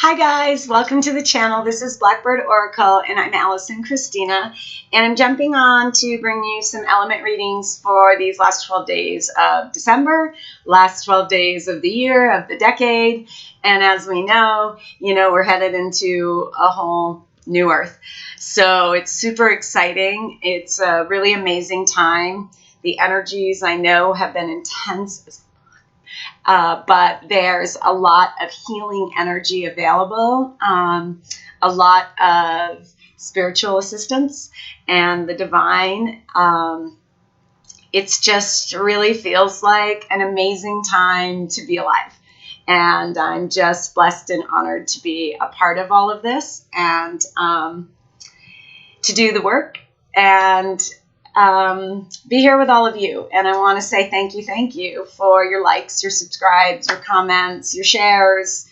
Hi guys, welcome to the channel. This is Blackbird Oracle and I'm Allison Christina, and I'm jumping on to bring you some element readings for these last 12 days of December, last 12 days of the year, of the decade. And as we know, we're headed into a whole new earth. So it's super exciting. It's a really amazing time. The energies I know have been intense, but there's a lot of healing energy available, a lot of spiritual assistance and the divine. It's just really feels like an amazing time to be alive. And I'm just blessed and honored to be a part of all of this and to do the work and be here with all of you. And I want to say thank you for your likes, your subscribes, your comments, your shares,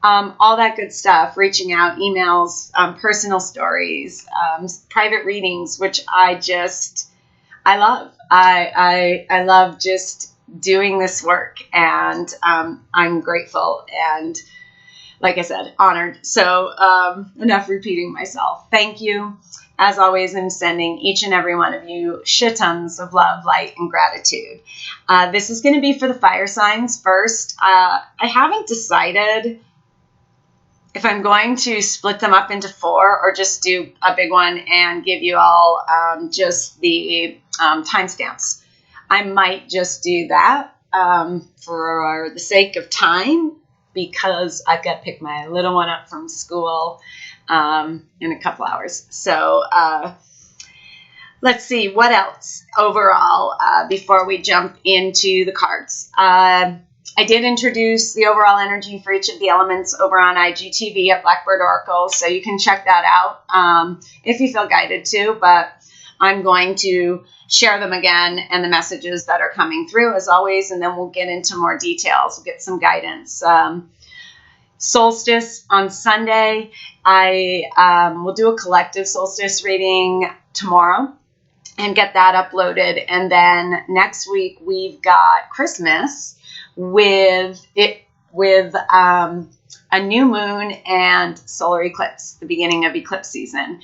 all that good stuff, reaching out, emails, personal stories, private readings, which I love. I love just doing this work, and I'm grateful and, like I said, honored. So enough repeating myself. Thank you. As always, I'm sending each and every one of you shit tons of love, light, and gratitude. This is going to be for the fire signs first. I haven't decided if I'm going to split them up into 4 or just do a big one and give you all just the timestamps. I might just do that for the sake of time, because I've got to pick my little one up from school in a couple hours. So let's see what else overall before we jump into the cards. I did introduce the overall energy for each of the elements over on IGTV at Blackbird Oracle, so you can check that out if you feel guided to, but I'm going to share them again and the messages that are coming through as always, and then we'll get into more details. We'll get some guidance. Solstice on Sunday. I will do a collective solstice reading tomorrow and get that uploaded. And then next week we've got Christmas with a new moon and solar eclipse, the beginning of eclipse season.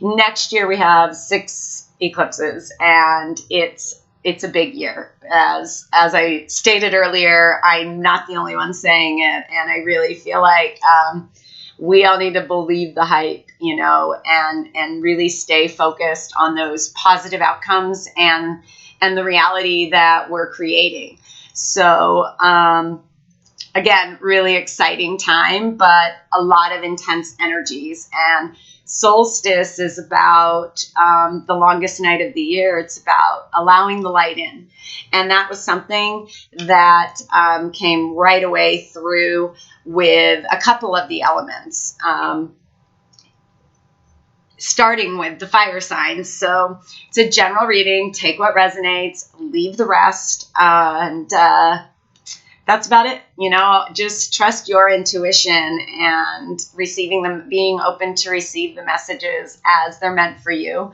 Next year we have 6 eclipses, and it's a big year. As I stated earlier, I'm not the only one saying it, and I really feel like we all need to believe the hype, and really stay focused on those positive outcomes and the reality that we're creating. So again, really exciting time, but a lot of intense energies. And solstice is about the longest night of the year. It's about allowing the light in. And that was something that came right away through with a couple of the elements, starting with the fire signs. So it's a general reading. Take what resonates, leave the rest. And that's about it. Just trust your intuition and receiving them, being open to receive the messages as they're meant for you.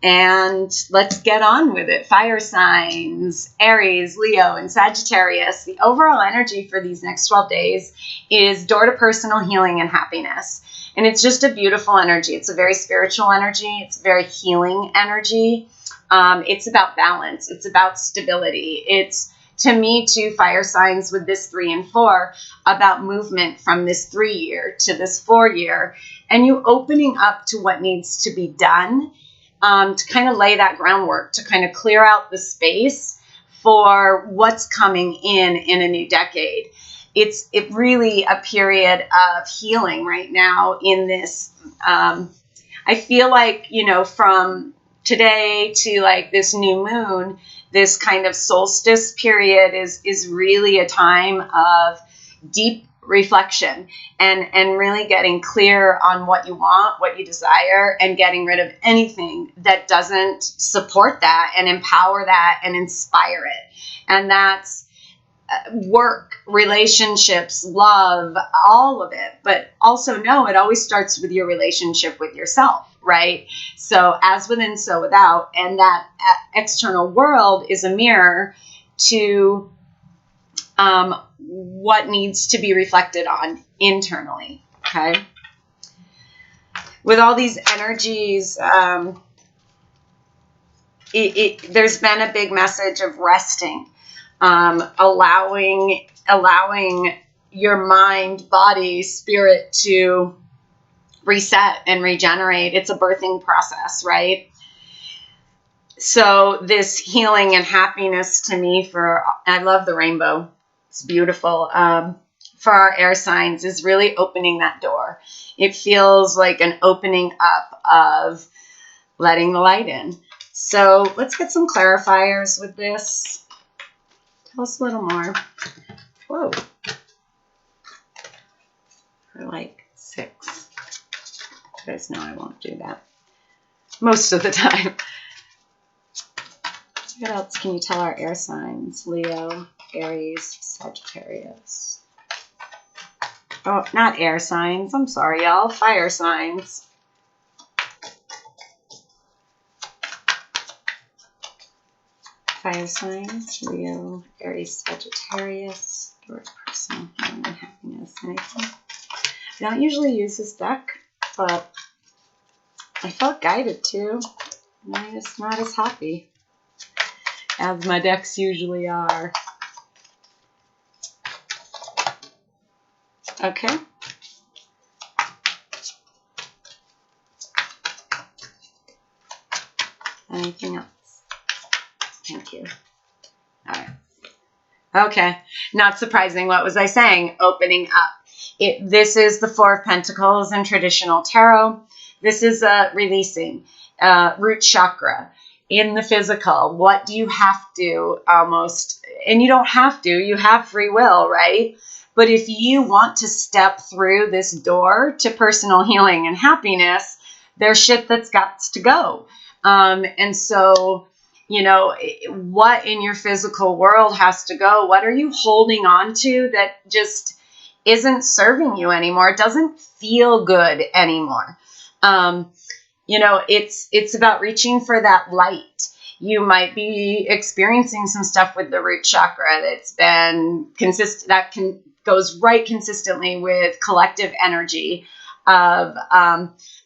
And let's get on with it. Fire signs, Aries, Leo, and Sagittarius. The overall energy for these next 12 days is door to personal healing and happiness. And it's just a beautiful energy. It's a very spiritual energy. It's a very healing energy. It's about balance. It's about stability. It's, to me, too, fire signs with this 3 and 4, about movement from this 3-year to this 4-year, and you opening up to what needs to be done, to kind of lay that groundwork, to kind of clear out the space for what's coming in a new decade. It's really a period of healing right now in this. I feel like, from today to like this new moon, this kind of solstice period is really a time of deep reflection and really getting clear on what you want, what you desire, and getting rid of anything that doesn't support that and empower that and inspire it. And that's work, relationships, love, all of it. But also know it always starts with your relationship with yourself, right? So as within, so without. And that external world is a mirror to what needs to be reflected on internally, okay? With all these energies, there's been a big message of resting, allowing your mind, body, spirit to reset and regenerate. It's a birthing process, right? So this healing and happiness to me I love the rainbow. It's beautiful. For our air signs is really opening that door. It feels like an opening up of letting the light in. So let's get some clarifiers with this. Tell us a little more. Whoa. For like 6. You guys know I won't do that most of the time. What else can you tell our air signs? Leo, Aries, Sagittarius. Oh, not air signs. I'm sorry, y'all. Fire signs. Fire signs. Leo, Aries, Sagittarius. Your personal healing and happiness. Anything? I don't usually use this deck, but I felt guided to. I'm just not as happy as my decks usually are. Okay. Anything else? Thank you. All right. Okay. Not surprising. What was I saying? Opening up. This is the Four of Pentacles in traditional tarot. This is releasing root chakra in the physical. What do you have to almost, and you don't have to, you have free will, right? But if you want to step through this door to personal healing and happiness, there's shit that's got to go. And so, you know, what in your physical world has to go? What are you holding on to that just isn't serving you anymore? It doesn't feel good anymore. You know, it's about reaching for that light. You might be experiencing some stuff with the root chakra that's been consistent, goes right consistently with collective energy of,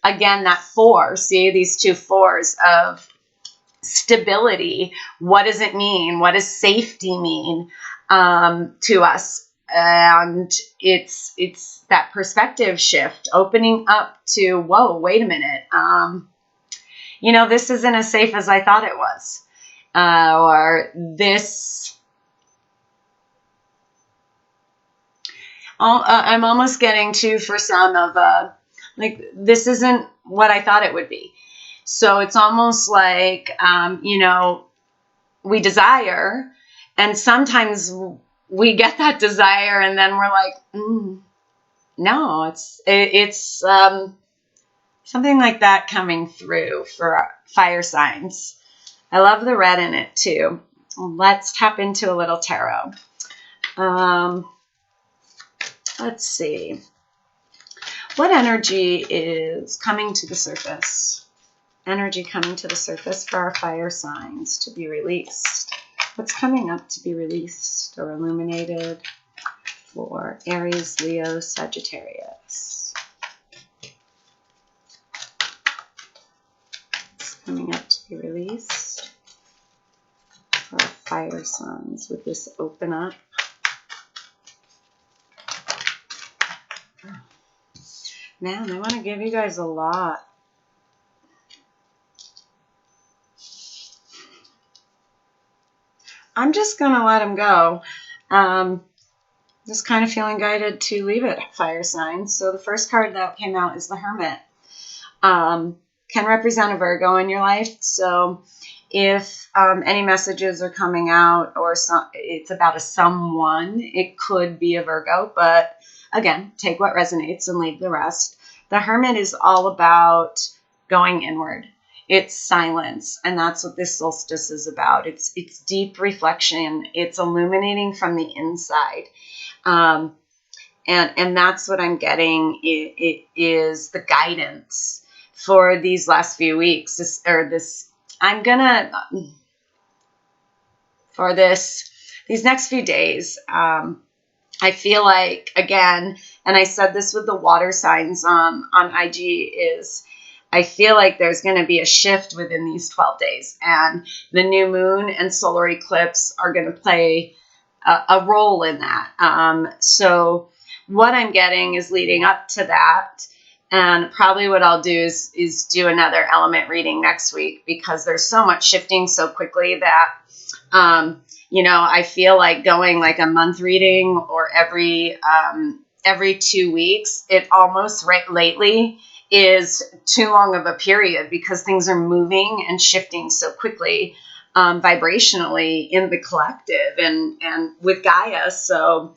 again, that 4. See, these 2 4s of stability. What does it mean? What does safety mean to us? And it's that perspective shift, opening up to, whoa, wait a minute. You know, this isn't as safe as I thought it was. Or this, I'm almost getting to, for some of, like, this isn't what I thought it would be. So it's almost like, you know, we desire, and sometimes we get that desire, and then we're like, no, it's something like that coming through for fire signs. I love the red in it too. Let's tap into a little tarot. Let's see. What energy is coming to the surface? Energy coming to the surface for our fire signs to be released. What's coming up to be released or illuminated for Aries, Leo, Sagittarius? What's coming up to be released for our fire signs with this open up? Man, I want to give you guys a lot. I'm just going to let them go. Just kind of feeling guided to leave it, fire signs. So the first card that came out is the Hermit. Can represent a Virgo in your life. So if any messages are coming out or it's about a someone, it could be a Virgo. But again, take what resonates and leave the rest. The Hermit is all about going inward. It's silence, and that's what this solstice is about. It's deep reflection. It's illuminating from the inside, and that's what I'm getting. It is the guidance for these last few weeks. These next few days. I feel like, again, and I said this with the water signs on IG, is I feel like there's going to be a shift within these 12 days. And the new moon and solar eclipse are going to play a role in that. So what I'm getting is leading up to that. And probably what I'll do is do another element reading next week, because there's so much shifting so quickly that, you know, I feel like going like a month reading or every 2 weeks, it almost lately is too long of a period, because things are moving and shifting so quickly vibrationally in the collective and with Gaia. So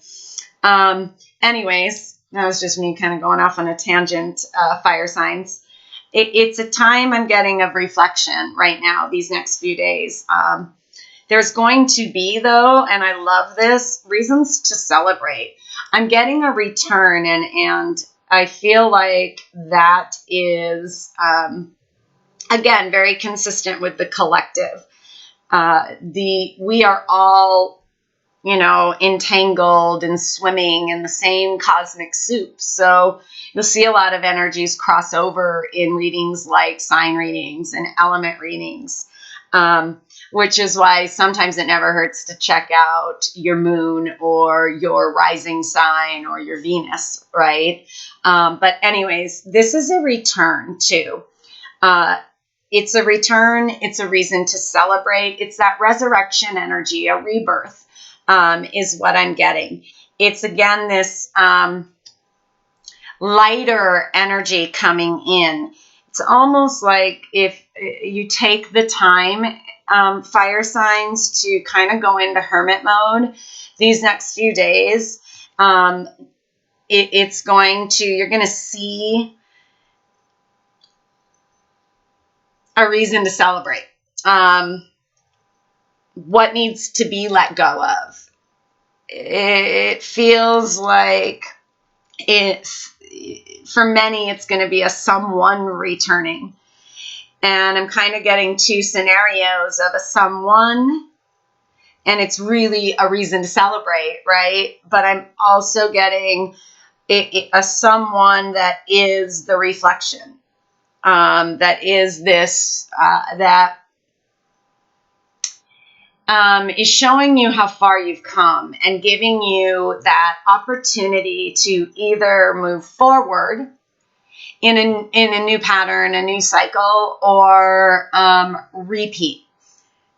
anyways, that was just me kind of going off on a tangent. Fire signs. It's a time I'm getting of reflection right now, these next few days. There's going to be, though, and I love this, reasons to celebrate. I'm getting a return, and I feel like that is, again, very consistent with the collective. We are all, you know, entangled and swimming in the same cosmic soup. So you'll see a lot of energies cross over in readings like sign readings and element readings, which is why sometimes it never hurts to check out your moon or your rising sign or your Venus, right? But anyways, this is a return too. It's a return. It's a reason to celebrate. It's that resurrection energy, a rebirth, is what I'm getting. It's, again, this lighter energy coming in. It's almost like if you take the time, fire signs, to kind of go into hermit mode these next few days. You're going to see a reason to celebrate. What needs to be let go of. It feels like for many, it's going to be a someone returning. And I'm kind of getting two scenarios of a someone, and it's really a reason to celebrate, right? But I'm also getting a someone that is the reflection. That is this, that is showing you how far you've come and giving you that opportunity to either move forward in a new pattern, a new cycle, or repeat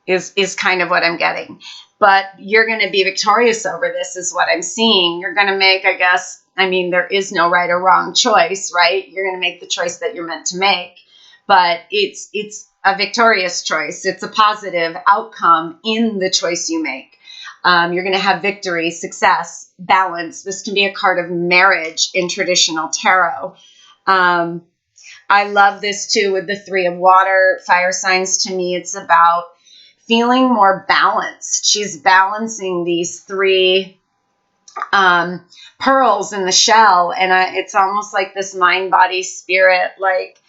is kind of what I'm getting. But you're going to be victorious over this, is what I'm seeing. You're going to make, there is no right or wrong choice, right? You're going to make the choice that you're meant to make. But it's a victorious choice. It's a positive outcome in the choice you make. You're going to have victory, success, balance. This can be a card of marriage in traditional tarot. I love this too with the Three of Water. Fire signs, to me, it's about feeling more balanced. She's balancing these three pearls in the shell. And it's almost like this mind, body, spirit. Like,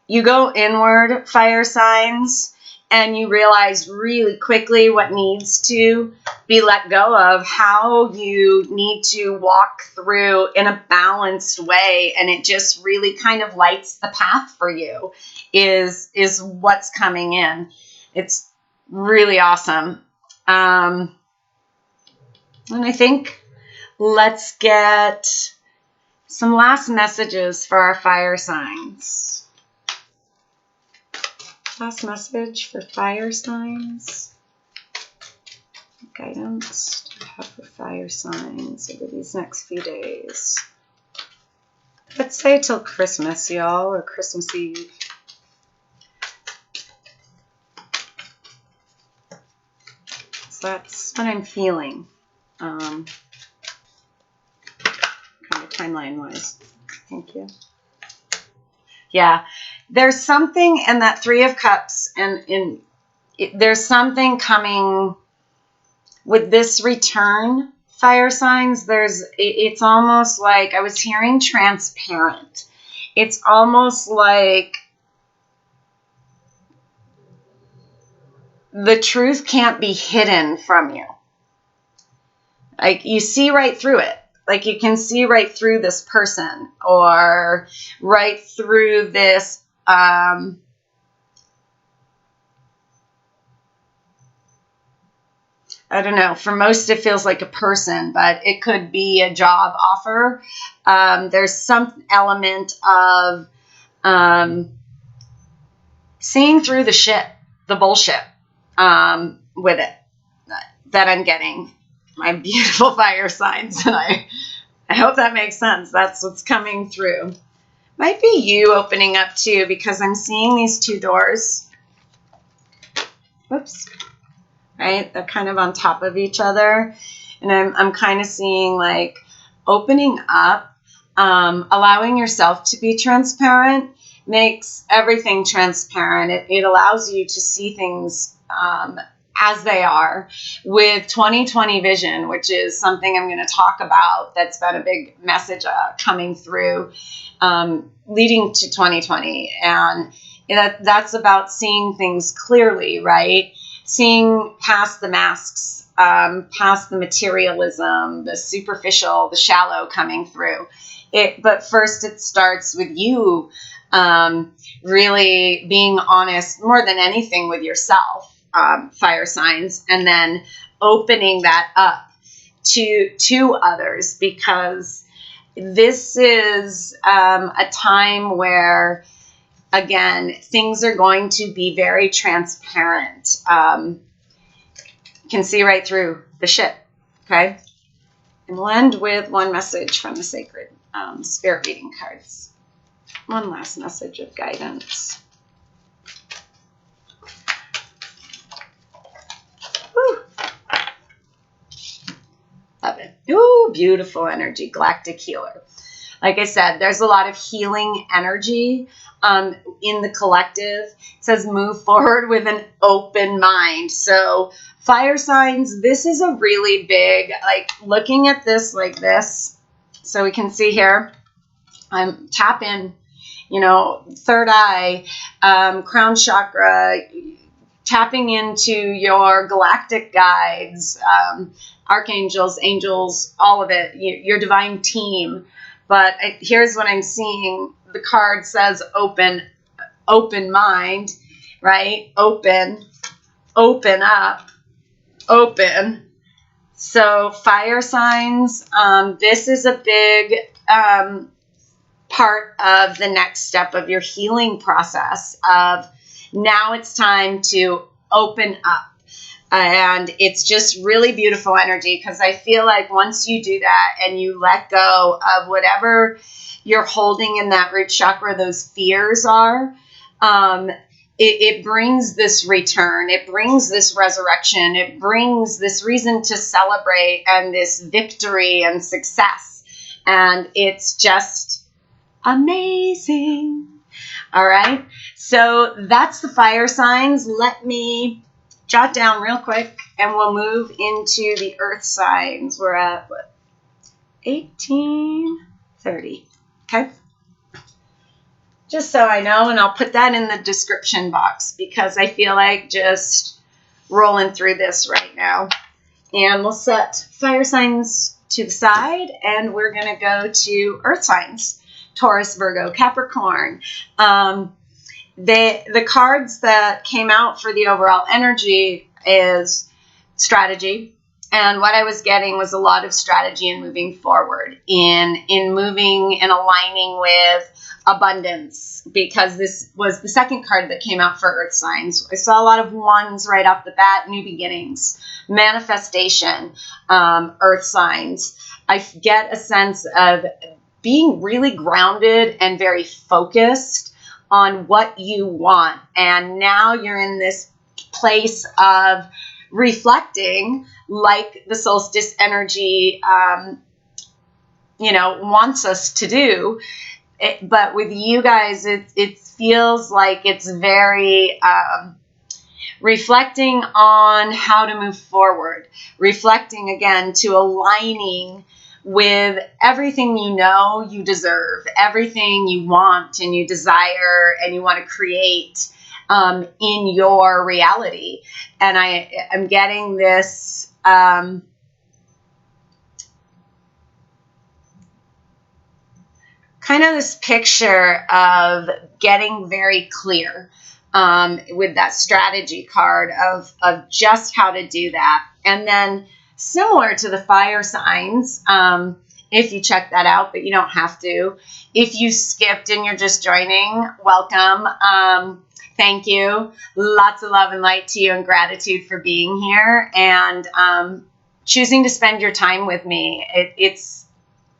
you go inward, fire signs, and you realize really quickly what needs to be let go of, how you need to walk through in a balanced way. And it just really kind of lights the path for you is what's coming in. It's really awesome. And I think let's get some last messages for our fire signs. Last message for fire signs. Guidance to have for fire signs over these next few days. Let's say till Christmas, y'all, or Christmas Eve. So that's what I'm feeling. Kind of timeline-wise. Thank you. Yeah, there's something in that Three of Cups, and there's something coming with this return, fire signs. It's almost like I was hearing transparent. It's almost like the truth can't be hidden from you. Like you see right through it. Like you can see right through this person or right through this, I don't know. For most, it feels like a person, but it could be a job offer. There's some element of seeing through the shit, the bullshit with it that I'm getting. My beautiful fire signs, and I hope that makes sense. That's what's coming through. Might be you opening up too, because I'm seeing these two doors. Whoops. Right? They're kind of on top of each other. And I'm kind of seeing like opening up, allowing yourself to be transparent makes everything transparent. It allows you to see things as they are with 2020 vision, which is something I'm going to talk about. That's been a big message coming through, leading to 2020. And that's about seeing things clearly, right? Seeing past the masks, past the materialism, the superficial, the shallow coming through. But first it starts with you really being honest more than anything with yourself. Fire signs, and then opening that up to others, because this is a time where, again, things are going to be very transparent. You can see right through the shit, okay? And we'll end with one message from the sacred spirit reading cards. One last message of guidance. Love it. Ooh, beautiful energy, galactic healer. Like I said, there's a lot of healing energy in the collective. It says move forward with an open mind. So fire signs, this is a really big, like looking at this like this. So we can see here, I'm tap in, third eye, crown chakra, tapping into your galactic guides, archangels, angels, all of it, your divine team. But here's what I'm seeing. The card says open mind, right? Open up, open. So fire signs, this is a big part of the next step of your healing process of now it's time to open up. And it's just really beautiful energy, because I feel like once you do that and you let go of whatever you're holding in that root chakra, those fears are, it brings this return. It brings this resurrection. It brings this reason to celebrate and this victory and success. And it's just amazing. All right. So that's the fire signs. Let me jot down real quick and we'll move into the earth signs. We're at what? 1830. Okay. Just so I know, and I'll put that in the description box because I feel like just rolling through this right now. And we'll set fire signs to the side and we're going to go to earth signs. Taurus, Virgo, Capricorn. The cards that came out for the overall energy is strategy. And what I was getting was a lot of strategy in moving forward, in moving and aligning with abundance, because this was the second card that came out for earth signs. I saw a lot of ones right off the bat, new beginnings, manifestation, earth signs. I get a sense of being really grounded and very focused on what you want. And now you're in this place of reflecting, like the solstice energy, wants us to do. But with you guys, it feels like it's very reflecting on how to move forward, reflecting again to aligning with everything you deserve, everything you want and you desire and you want to create in your reality. And I'm getting this kind of this picture of getting very clear with that strategy card of just how to do that. And then similar to the fire signs, if you check that out, but you don't have to. If you skipped and you're just joining, welcome. Thank you. Lots of love and light to you and gratitude for being here and choosing to spend your time with me. It's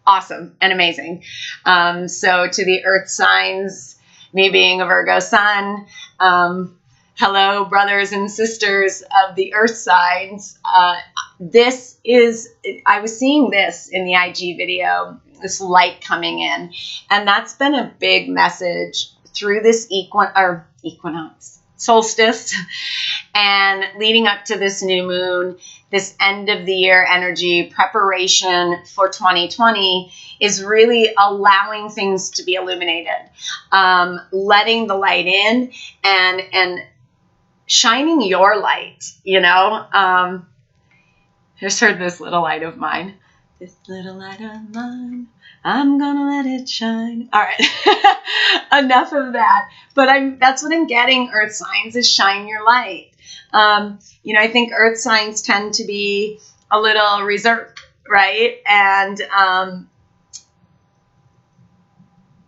awesome and amazing. So to the earth signs, me being a Virgo sun, hello, brothers and sisters of the earth signs. This is, I was seeing this in the IG video, this light coming in, and that's been a big message through this equinox, solstice, and leading up to this new moon, this end of the year energy, preparation for 2020 is really allowing things to be illuminated, letting the light in and shining your light, you know. Just heard this little light of mine. This little light of mine, I'm gonna let it shine. All right, enough of that. But that's what I'm getting, earth signs, is shine your light. You know, I think earth signs tend to be a little reserved, right? And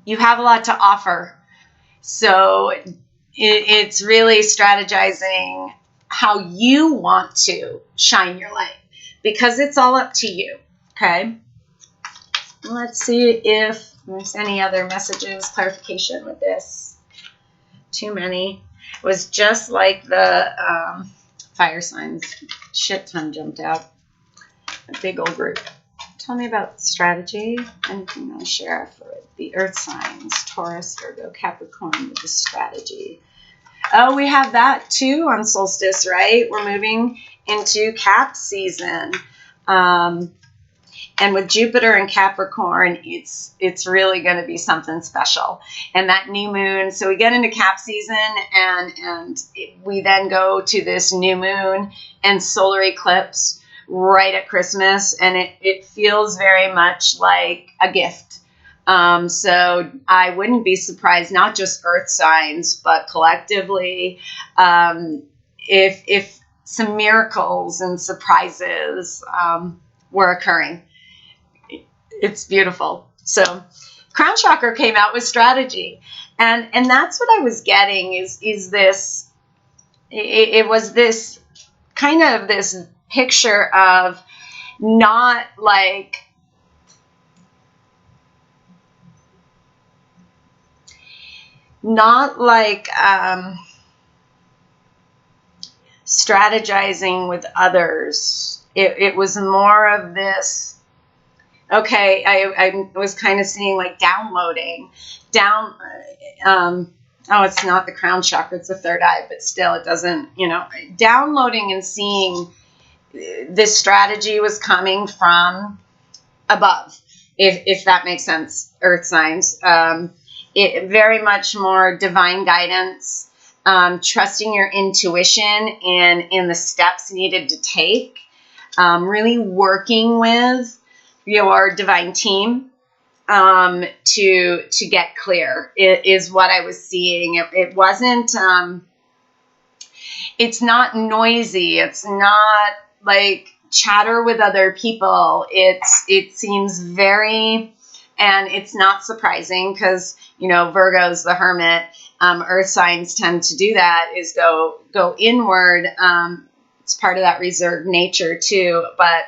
you have a lot to offer. So it's really strategizing how you want to shine your light, because it's all up to you, okay? Let's see if there's any other messages, clarification with this. Too many. It was just like the fire signs. Shit ton jumped out. A big old group. Tell me about strategy. Anything I'll share for the earth signs. Taurus, Virgo, Capricorn with the strategy. Oh, we have that too on solstice, right? We're moving into Cap season. And with Jupiter and Capricorn, it's really going to be something special. And that new moon, so we get into Cap season, and we then go to this new moon and solar eclipse right at Christmas, and it feels very much like a gift. So I wouldn't be surprised, not just earth signs, but collectively, if some miracles and surprises were occurring. It's beautiful. So crown chakra came out with strategy, and that's what I was getting is this. It was this kind of this picture of not like strategizing with others. It was more of this. Okay, I was kind of seeing like downloading. Oh, it's not the crown chakra, it's the third eye, but still it doesn't, you know, downloading and seeing this strategy was coming from above, if that makes sense, earth signs. It very much more divine guidance, trusting your intuition in the steps needed to take, really working with your divine team to get clear is what I was seeing. It wasn't, it's not noisy. It's not like chatter with other people. It seems very, and it's not surprising because, you know, Virgo's the hermit. Earth signs tend to do that, is go inward. It's part of that reserved nature too, but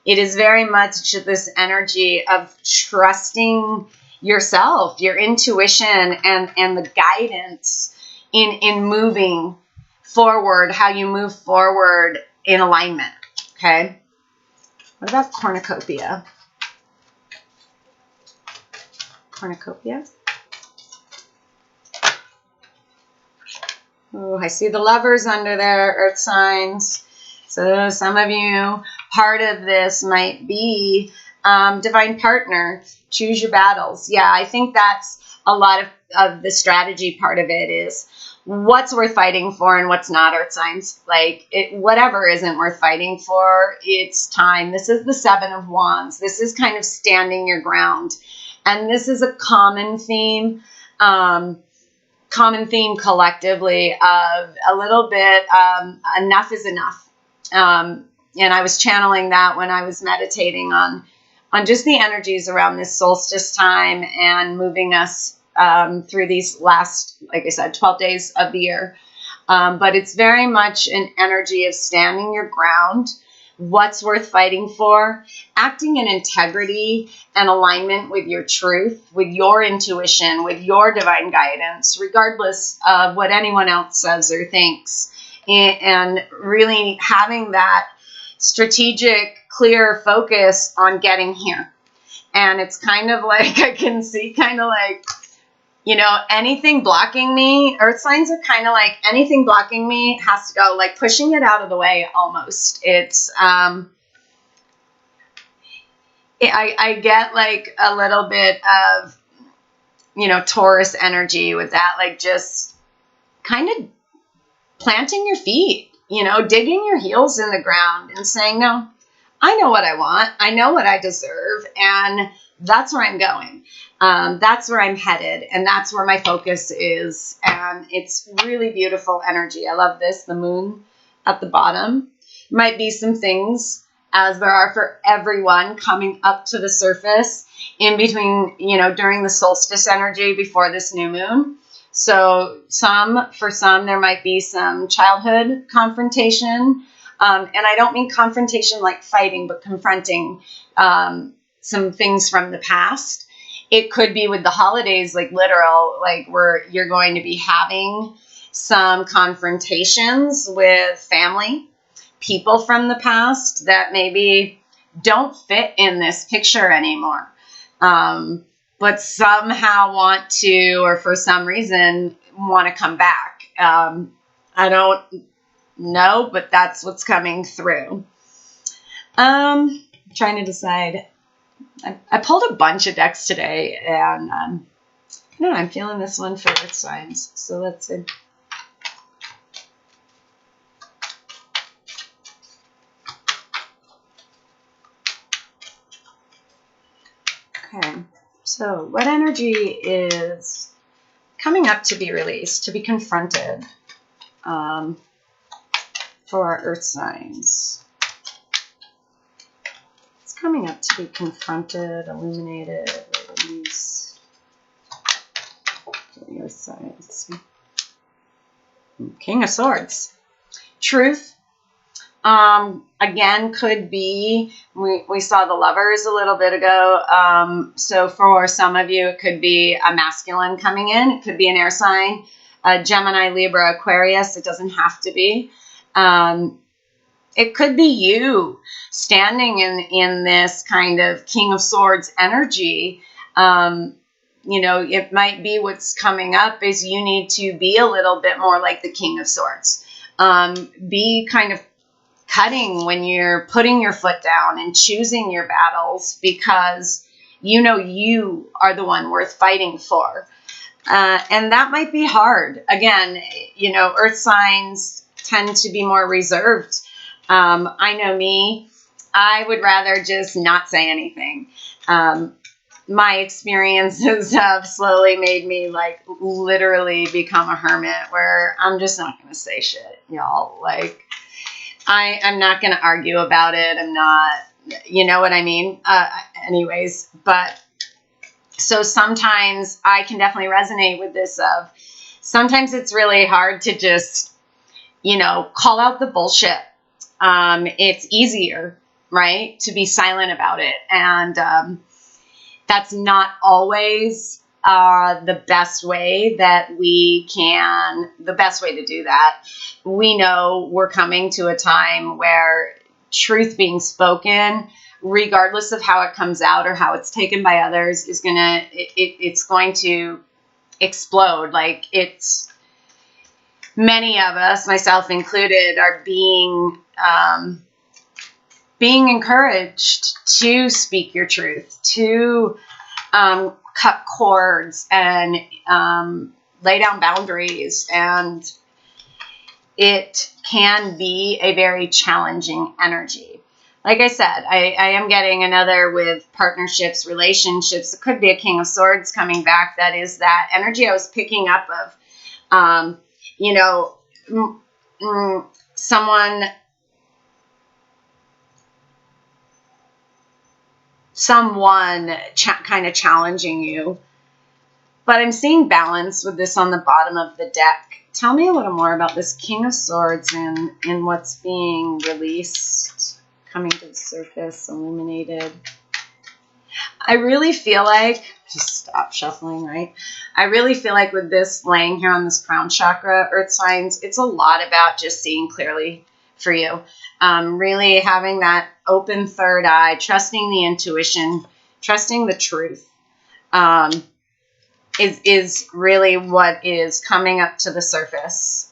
it is very much this energy of trusting yourself, your intuition, and the guidance in moving forward, how you move forward in alignment, okay? What about cornucopia? Cornucopia? Oh, I see the lovers under there, earth signs. So some of you, part of this might be divine partner, choose your battles. Yeah, I think that's a lot of the strategy part of it is what's worth fighting for and what's not, earth signs. Like whatever isn't worth fighting for, it's time. This is the 7 of Wands. This is kind of standing your ground And this is a common theme collectively of a little bit, enough is enough. And I was channeling that when I was meditating on just the energies around this solstice time and moving us through these last, like I said, 12 days of the year. But it's very much an energy of standing your ground, what's worth fighting for, acting in integrity and alignment with your truth, with your intuition, with your divine guidance, regardless of what anyone else says or thinks. And really having that strategic, clear focus on getting here. And it's kind of like, I can see kind of like, you know, anything blocking me, earth signs are kind of like anything blocking me has to go, like pushing it out of the way almost. It's, I get like a little bit of, you know, Taurus energy with that, like just kind of planting your feet, you know, digging your heels in the ground and saying, no, I know what I want. I know what I deserve. And that's where I'm going. That's where I'm headed. And that's where my focus is. And it's really beautiful energy. I love this. The moon at the bottom. Might be some things, as there are for everyone, coming up to the surface in between, you know, during the solstice energy before this new moon. So for some, there might be some childhood confrontation. And I don't mean confrontation like fighting, but confronting some things from the past. It could be with the holidays, like literal, like where you're going to be having some confrontations with family, people from the past that maybe don't fit in this picture anymore. But somehow want to, or for some reason, want to come back. I don't know, but that's what's coming through. Trying to decide. I pulled a bunch of decks today, and I don't know, I'm feeling this one for earth signs. So let's see. Okay. So what energy is coming up to be released, to be confronted for earth signs? It's coming up to be confronted, illuminated, released. For the earth signs. King of Swords. Truth. Again, could be, we saw the Lovers a little bit ago. So for some of you, it could be a masculine coming in. It could be an air sign, Gemini, Libra, Aquarius. It doesn't have to be. It could be you standing in this kind of King of Swords energy. You know, it might be what's coming up is you need to be a little bit more like the King of Swords. Be kind of cutting when you're putting your foot down and choosing your battles, because you know you are the one worth fighting for. And that might be hard. Again, you know, earth signs tend to be more reserved. I know me, I would rather just not say anything. My experiences have slowly made me like literally become a hermit, where I'm just not going to say shit, y'all. Like, I'm not going to argue about it. I'm not, you know what I mean? Anyways, but so sometimes I can definitely resonate with this of sometimes it's really hard to just, you know, call out the bullshit. It's easier, right, to be silent about it. And that's not always the best way to do that. We know we're coming to a time where truth being spoken, regardless of how it comes out or how it's taken by others, is it's going to explode. Like, it's many of us, myself included, are being encouraged to speak your truth, to cut cords and lay down boundaries. And it can be a very challenging energy. like I said, I am getting another with partnerships, relationships. It could be a King of Swords coming back. That is that energy I was picking up of, you know, someone kind of challenging you. But I'm seeing balance with this on the bottom of the deck. Tell me a little more about this King of Swords and what's being released, coming to the surface, illuminated. I really feel like, just stop shuffling, right? I really feel like with this laying here on this crown chakra, earth signs, it's a lot about just seeing clearly for you. Really having that open third eye, trusting the intuition, trusting the truth. Is really what is coming up to the surface.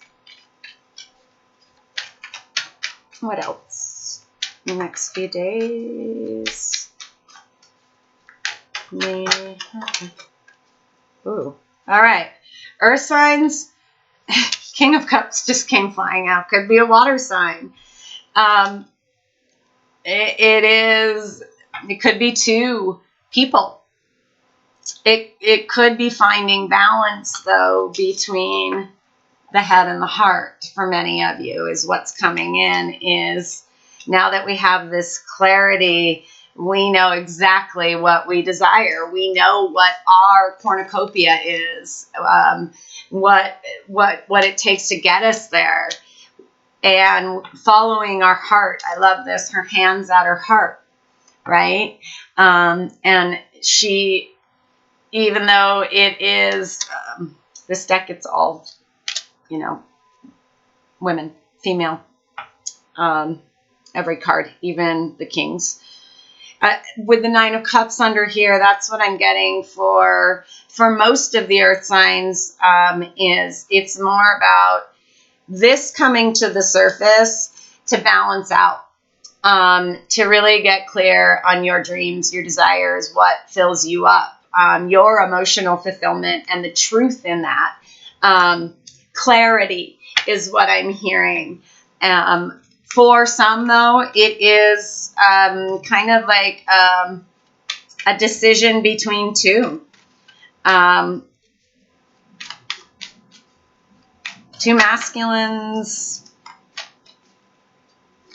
What else? The next few days. Ooh. All right. Earth signs. King of Cups just came flying out. Could be a water sign. It could be two people. It could be finding balance, though, between the head and the heart for many of you is what's coming in. Is now that we have this clarity, we know exactly what we desire. We know what our cornucopia is, what it takes to get us there. And following our heart. I love this. Her hand's at her heart, right? And she... Even though it is, this deck, it's all, you know, women, female, every card, even the kings. With the Nine of Cups under here, that's what I'm getting for most of the earth signs, is it's more about this coming to the surface to balance out, to really get clear on your dreams, your desires, what fills you up. Your emotional fulfillment and the truth in that. Clarity is what I'm hearing. For some, though, it is kind of like a decision between two. Two masculines,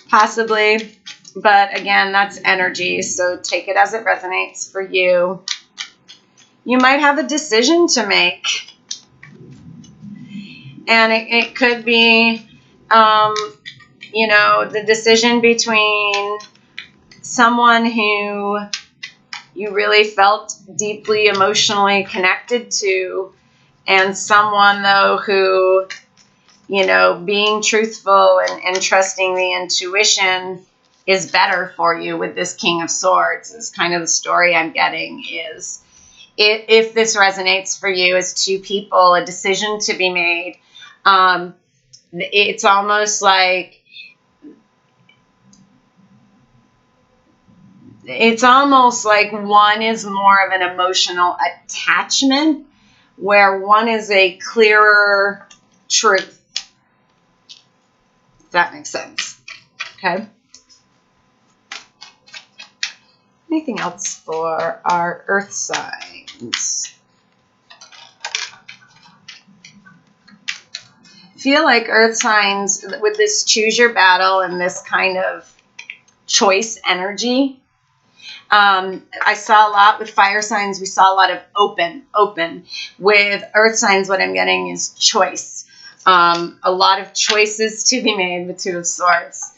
possibly. But again, that's energy, so take it as it resonates for you. You might have a decision to make. And it could be, you know, the decision between someone who you really felt deeply emotionally connected to and someone, though, who, you know, being truthful and trusting the intuition is better for you with this King of Swords. Is kind of the story I'm getting is... If this resonates for you as two people, a decision to be made, it's almost like one is more of an emotional attachment, where one is a clearer truth. If that makes sense. Okay. Anything else for our earth signs? Feel like earth signs with this choose your battle and this kind of choice energy. I saw a lot with fire signs. We saw a lot of open. With earth signs, what I'm getting is choice. A lot of choices to be made with Two of Swords.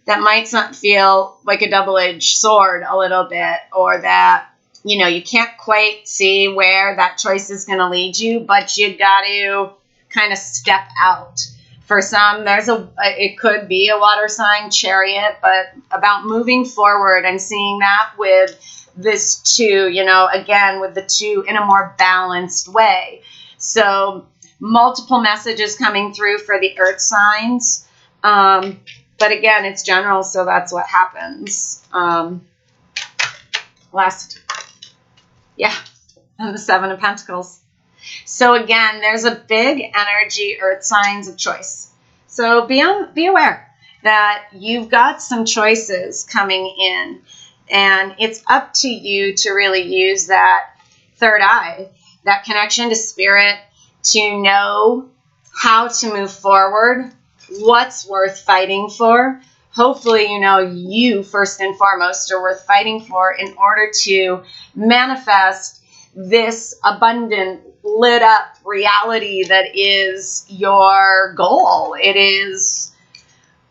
That might not feel like a double-edged sword a little bit, or that, you know, you can't quite see where that choice is going to lead you, but you got to kind of step out. For some, it could be a water sign, Chariot, but about moving forward, I'm seeing that with this two, you know, again, with the two in a more balanced way. So multiple messages coming through for the earth signs. But again, it's general, so that's what happens. And the Seven of Pentacles. So again, there's a big energy, earth signs of choice. So be aware. that you've got some choices coming in, and it's up to you to really use that third eye, that connection to spirit, to know how to move forward, what's worth fighting for. Hopefully, you know you first and foremost are worth fighting for in order to manifest this abundant, lit up reality that is your goal. It is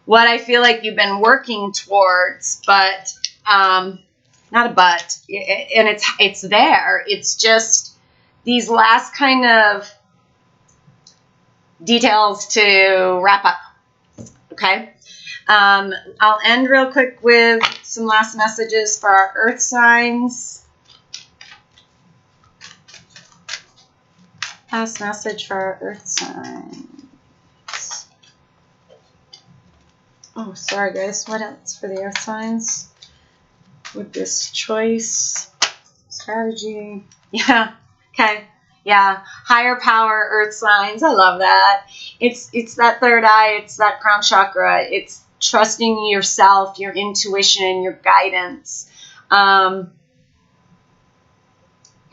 what I feel like you've been working towards, but not a but, and it's there. It's just these last kind of details to wrap up. Okay. I'll end real quick with some last messages for our earth signs. Last message for our earth signs. Oh, sorry guys. What else for the earth signs? With this choice, strategy. Yeah. Okay. Yeah. Higher power, earth signs. I love that. It's that third eye. It's that crown chakra. It's trusting yourself, your intuition, your guidance.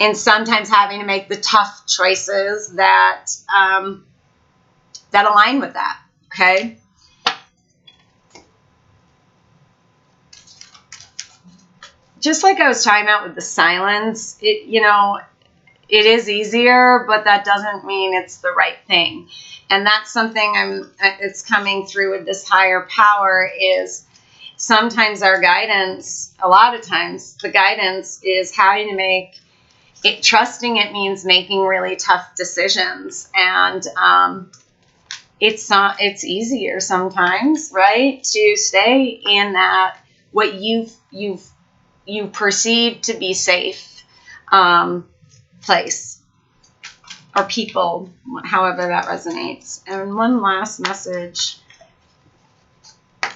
And sometimes having to make the tough choices that, that align with that. Okay. Just like I was talking about with the silence, you know, it is easier, but that doesn't mean it's the right thing. And that's something it's coming through with this higher power is sometimes our guidance, a lot of times the guidance is how to make it, trusting it means making really tough decisions. And it's easier sometimes, right, to stay in that what you perceive to be safe place or people, however that resonates. And one last message,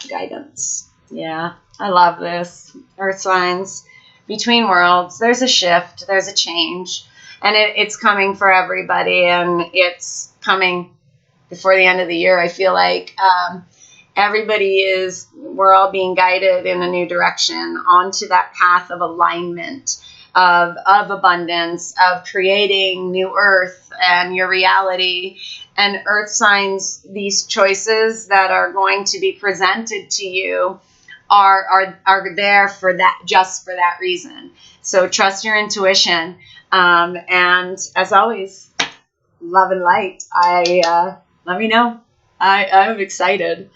guidance. Yeah, I love this. Earth signs, between worlds, there's a shift, there's a change, and it's coming for everybody, and it's coming before the end of the year. I feel like we're all being guided in a new direction onto that path of alignment, of abundance, of creating new earth and your reality. And earth signs, these choices that are going to be presented to you are there for that, just for that reason. So trust your intuition. And as always, love and light. Let me know. I'm excited.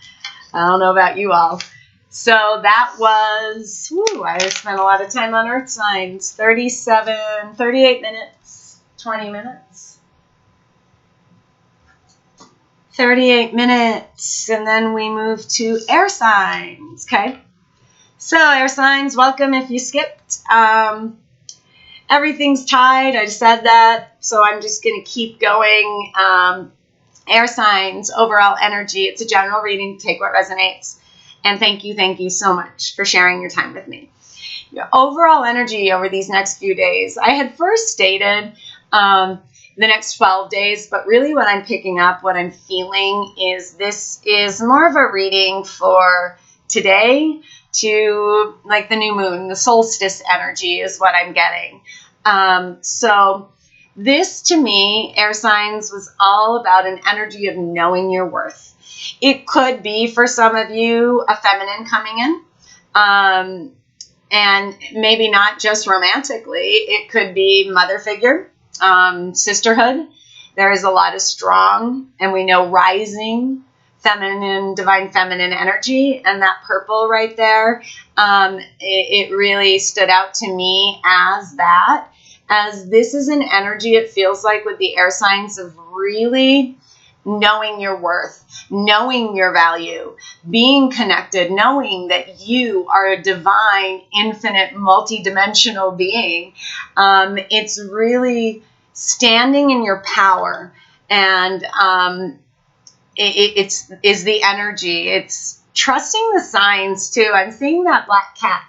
I don't know about you all. So that was, I spent a lot of time on earth signs. 38 minutes, 20 minutes. 38 minutes, and then we move to air signs, okay? So air signs, welcome if you skipped. Everything's tied, I said that, so I'm just going to keep going. Air signs, overall energy, it's a general reading, take what resonates. And thank you so much for sharing your time with me. Your overall energy over these next few days, I had first stated the next 12 days, but really what I'm picking up, what I'm feeling is this is more of a reading for today to like the new moon, the solstice energy is what I'm getting. So this to me, air signs, was all about an energy of knowing your worth. It could be for some of you a feminine coming in, and maybe not just romantically. It could be mother figure, sisterhood. There is a lot of strong, and we know rising feminine, divine feminine energy, and that purple right there, it really stood out to me as that, as this is an energy, it feels like, with the air signs of really knowing your worth, knowing your value, being connected, knowing that you are a divine, infinite, multidimensional being. It's really standing in your power, and it's the energy. It's trusting the signs too. I'm seeing that black cat.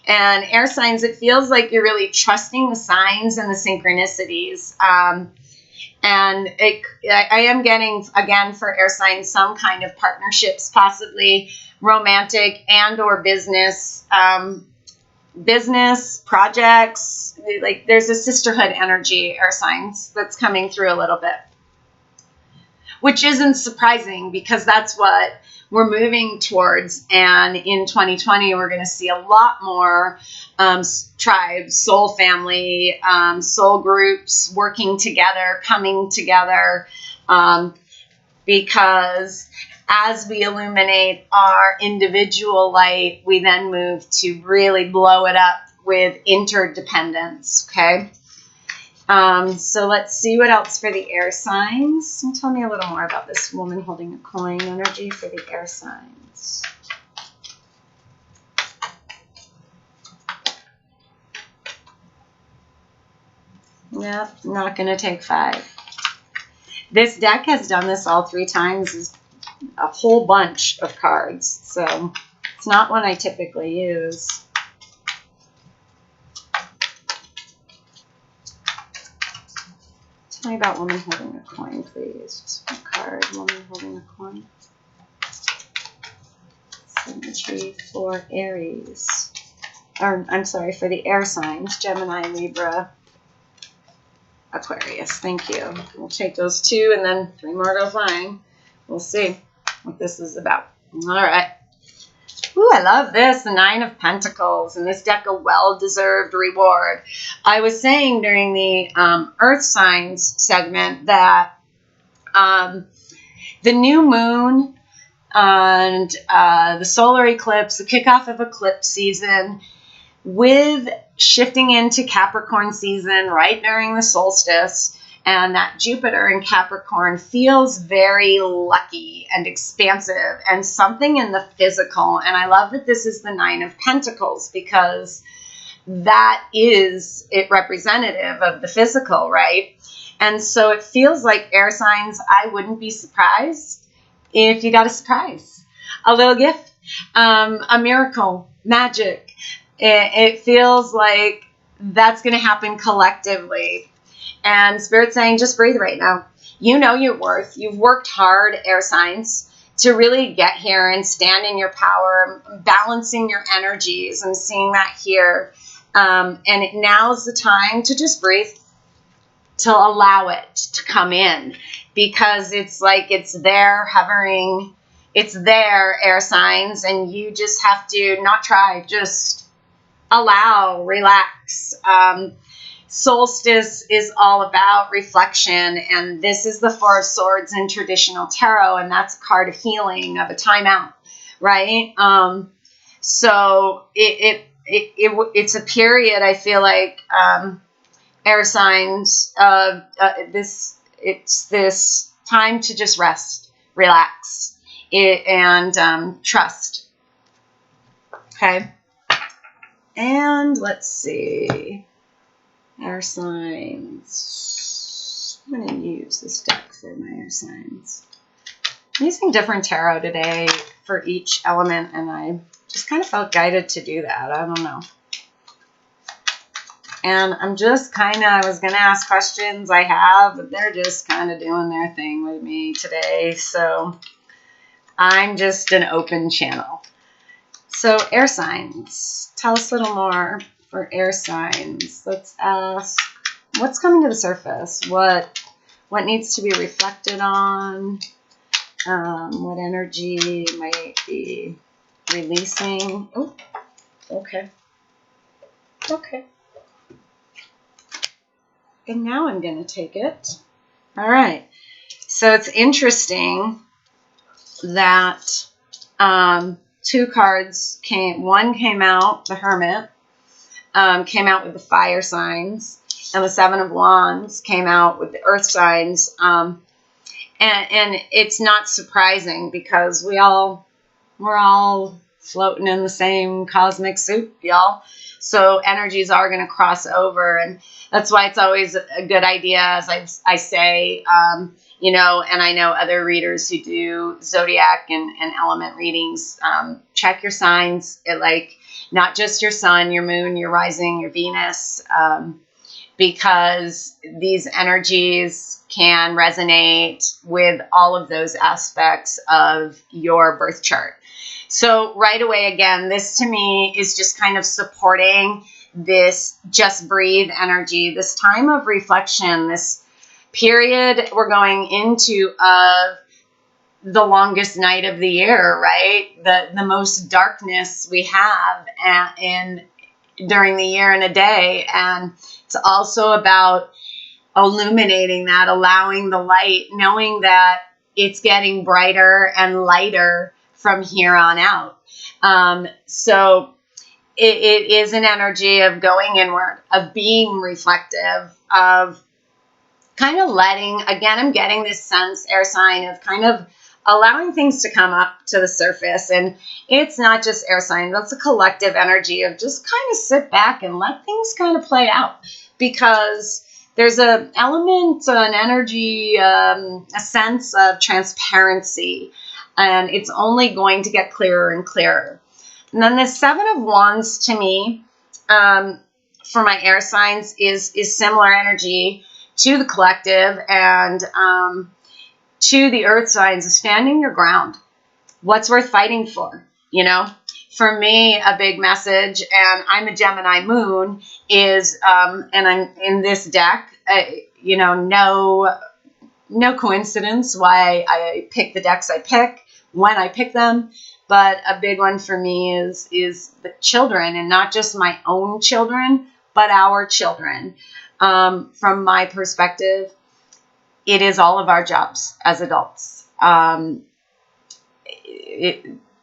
And air signs, it feels like you're really trusting the signs and the synchronicities. And I am getting, again, for air signs, some kind of partnerships, possibly romantic and or business, business projects. Like there's a sisterhood energy, air signs, that's coming through a little bit, which isn't surprising because that's what we're moving towards. And in 2020, we're going to see a lot more tribes, soul family, soul groups working together, coming together, because as we illuminate our individual light, we then move to really blow it up with interdependence, okay? So let's see what else for the air signs. And tell me a little more about this woman holding a coin energy for the air signs. Nope, not going to take 5. This deck has done this all 3 times. It's a whole bunch of cards, so it's not one I typically use. Tell me about woman holding a coin, please. Just one card, woman holding a coin. Symmetry for Aries. Or, I'm sorry, for the air signs, Gemini, Libra, Aquarius. Thank you. We'll take those 2 and then 3 more go flying. We'll see what this is about. All right. Ooh, I love this, the 9 of Pentacles, and this deck a well-deserved reward. I was saying during the Earth Signs segment that the new moon and the solar eclipse, the kickoff of eclipse season, with shifting into Capricorn season right during the solstice, and that Jupiter in Capricorn feels very lucky and expansive and something in the physical. And I love that this is the 9 of Pentacles because that is it representative of the physical, right? And so it feels like air signs, I wouldn't be surprised if you got a surprise, a little gift, a miracle, magic. It feels like that's going to happen collectively. And Spirit's saying, just breathe right now. You know your worth. You've worked hard, air signs, to really get here and stand in your power, balancing your energies. I'm seeing that here. And now's the time to just breathe, to allow it to come in, because it's like it's there hovering. It's there, air signs, and you just have to not try, just allow, relax. Solstice is all about reflection, and this is the 4 of Swords in traditional tarot, and that's a card of healing, of a timeout, right? So it's a period, I feel like, air signs, it's this time to just rest, relax, and trust, okay? And let's see. Air signs. I'm going to use this deck for my air signs. I'm using different tarot today for each element, and I just kind of felt guided to do that. I don't know. And I'm just I was going to ask questions I have, but they're just kind of doing their thing with me today. So I'm just an open channel. So air signs. Tell us a little more. For air signs, let's ask, what's coming to the surface? What needs to be reflected on? What energy might be releasing? Oh, okay. Okay. And now I'm going to take it. All right. So it's interesting that 2 cards came. One came out, the Hermit. Came out with the fire signs, and the 7 of Wands came out with the earth signs. And it's not surprising because we're all floating in the same cosmic soup, y'all. So energies are going to cross over, and that's why it's always a good idea, as I say, you know, and I know other readers who do zodiac and element readings, check your signs, not just your sun, your moon, your rising, your Venus, because these energies can resonate with all of those aspects of your birth chart. So right away, again, this to me is just kind of supporting this just breathe energy, this time of reflection, this period we're going into of the longest night of the year, right? The most darkness we have during the year in a day. And it's also about illuminating that, allowing the light, knowing that it's getting brighter and lighter from here on out. So it is an energy of going inward, of being reflective, of kind of letting, again, I'm getting this sense, air sign, of kind of allowing things to come up to the surface. And it's not just air sign, that's a collective energy of just kind of sit back and let things kind of play out, because there's an element, an energy, a sense of transparency, and it's only going to get clearer and clearer. And then the Seven of Wands to me, for my air signs, is similar energy to the collective and to the earth signs, is standing your ground. What's worth fighting for? You know, for me, a big message, and I'm a Gemini moon, is, and I'm in this deck, you know, no coincidence why I pick the decks I pick, when I pick them. But a big one for me is the children, and not just my own children, but our children. From my perspective, it is all of our jobs as adults.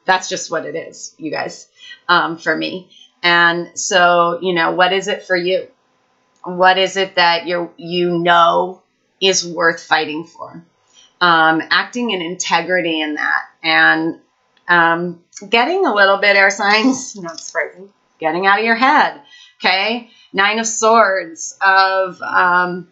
That's just what it is, you guys, for me. And so, you know, what is it for you? What is it that you know is worth fighting for? Acting in integrity in that, and getting a little bit, air signs, not surprising, getting out of your head, okay? Nine of Swords, of a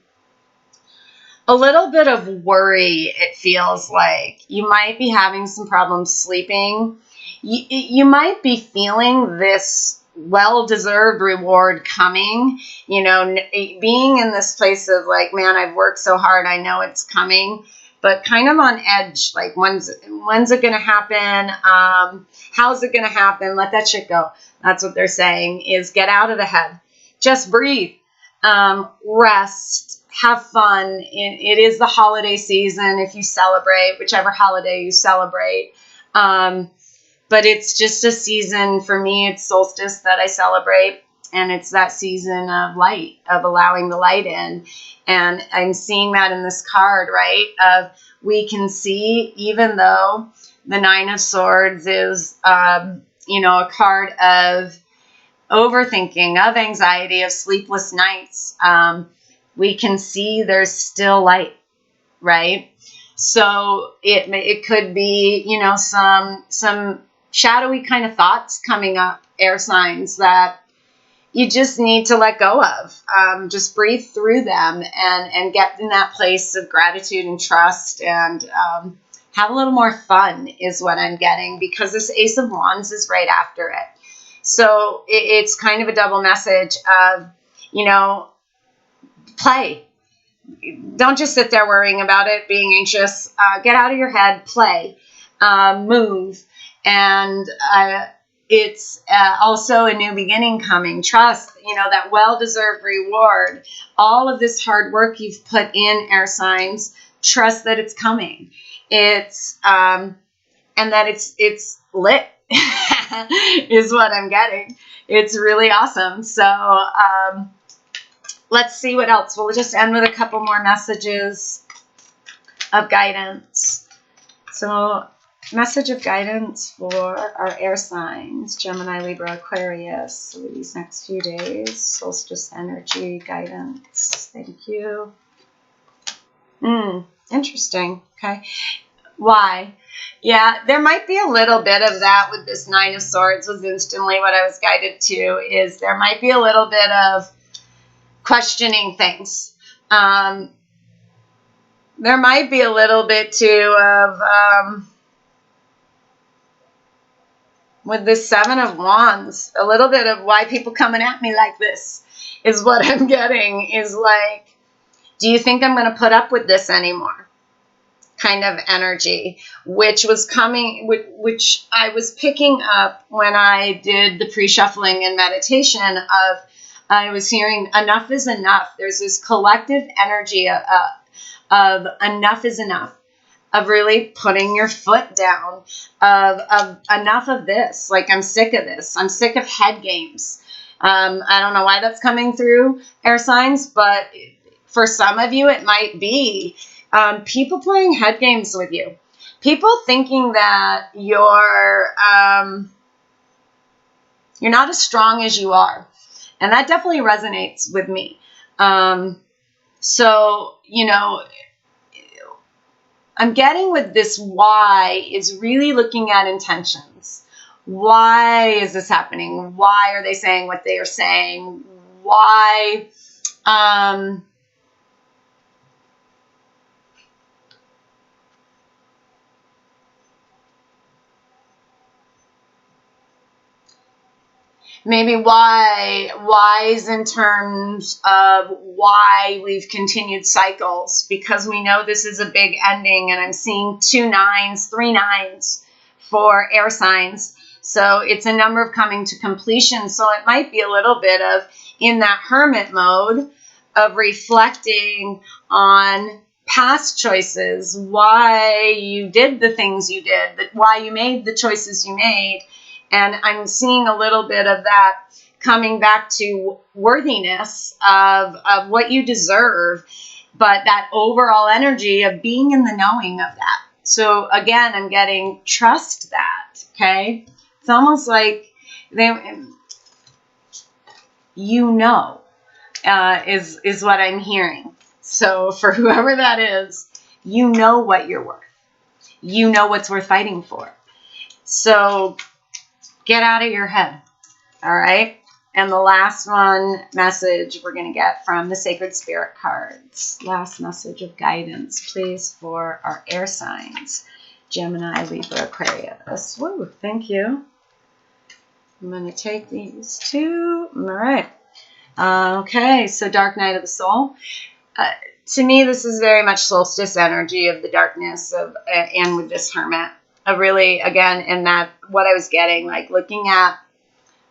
little bit of worry. It feels like you might be having some problems sleeping. You might be feeling this well-deserved reward coming, you know, being in this place of like, man, I've worked so hard, I know it's coming, but kind of on edge, like when's it going to happen? How's it going to happen? Let that shit go. That's what they're saying, is get out of the head. Just breathe, rest, have fun. It is the holiday season if you celebrate, whichever holiday you celebrate. But it's just a season, for me, it's solstice that I celebrate. And it's that season of light, of allowing the light in. And I'm seeing that in this card, right? Of we can see, even though the Nine of Swords is, you know, a card of overthinking, of anxiety, of sleepless nights, we can see there's still light, right? So it could be, you know, some shadowy kind of thoughts coming up, air signs, that you just need to let go of. Just breathe through them and get in that place of gratitude and trust, and have a little more fun is what I'm getting, because this Ace of Wands is right after it. So it's kind of a double message of, you know, play. Don't just sit there worrying about it, being anxious. Get out of your head, play, move. And it's also a new beginning coming. Trust, you know, that well-deserved reward. All of this hard work you've put in, air signs, trust that it's coming. It's, and that it's lit is what I'm getting. It's really awesome. So, let's see what else. We'll just end with a couple more messages of guidance. So, message of guidance for our air signs, Gemini, Libra, Aquarius, for these next few days. Solstice energy guidance. Thank you. Interesting. Okay. Why? Yeah, there might be a little bit of that with this Nine of Swords. Was instantly what I was guided to, is there might be a little bit of questioning things. There might be a little bit too of, with this Seven of Wands, a little bit of why people coming at me like this. is what I'm getting, is like, do you think I'm going to put up with this anymore? Kind of energy, which was coming, which I was picking up when I did the pre-shuffling and meditation of, I was hearing enough is enough. There's this collective energy of enough is enough, of really putting your foot down, of enough of this. Like, I'm sick of this. I'm sick of head games. I don't know why that's coming through, air signs, but for some of you, it might be people playing head games with you. People thinking that you're not as strong as you are. And that definitely resonates with me. So, you know, I'm getting with this why is really looking at intentions. Why is this happening? Why are they saying what they are saying? Why? Maybe whys in terms of why we've continued cycles, because we know this is a big ending, and I'm seeing 2 9s, 3 9s for air signs. So it's a number of coming to completion. So it might be a little bit of in that hermit mode of reflecting on past choices, why you did the things you did, why you made the choices you made. And I'm seeing a little bit of that coming back to worthiness of what you deserve, but that overall energy of being in the knowing of that. So again, I'm getting trust that, okay? It's almost like is what I'm hearing. So for whoever that is, you know what you're worth. You know what's worth fighting for. So get out of your head, all right? And the last one message we're going to get from the Sacred Spirit cards. Last message of guidance, please, for our air signs. Gemini, Libra, Aquarius. Woo, thank you. I'm going to take these two. All right. Okay, so Dark Night of the Soul. To me, this is very much solstice energy of the darkness of, and with this hermit. Really, again, and that what I was getting, like looking at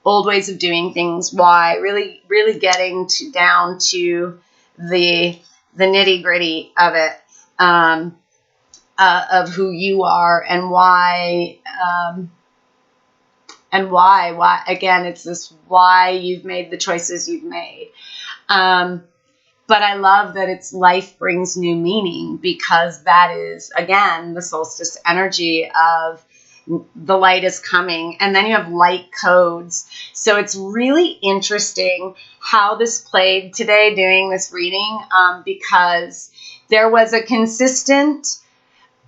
old ways of doing things, why, really getting down to the nitty gritty of it, of who you are and why, again, it's this why you've made the choices you've made. But I love that it's life brings new meaning, because that is, again, the solstice energy of the light is coming. And then you have light codes. So it's really interesting how this played today doing this reading, because there was a consistent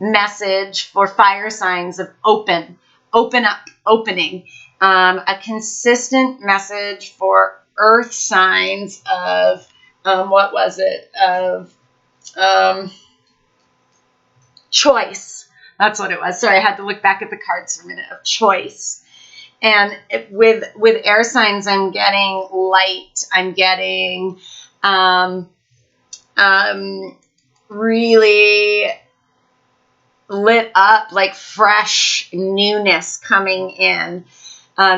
message for fire signs of open up, opening. A consistent message for earth signs of what was it? Of choice. That's what it was. Sorry, I had to look back at the cards for a minute. Of choice. And with air signs, I'm getting light. I'm getting really lit up, like fresh newness coming in.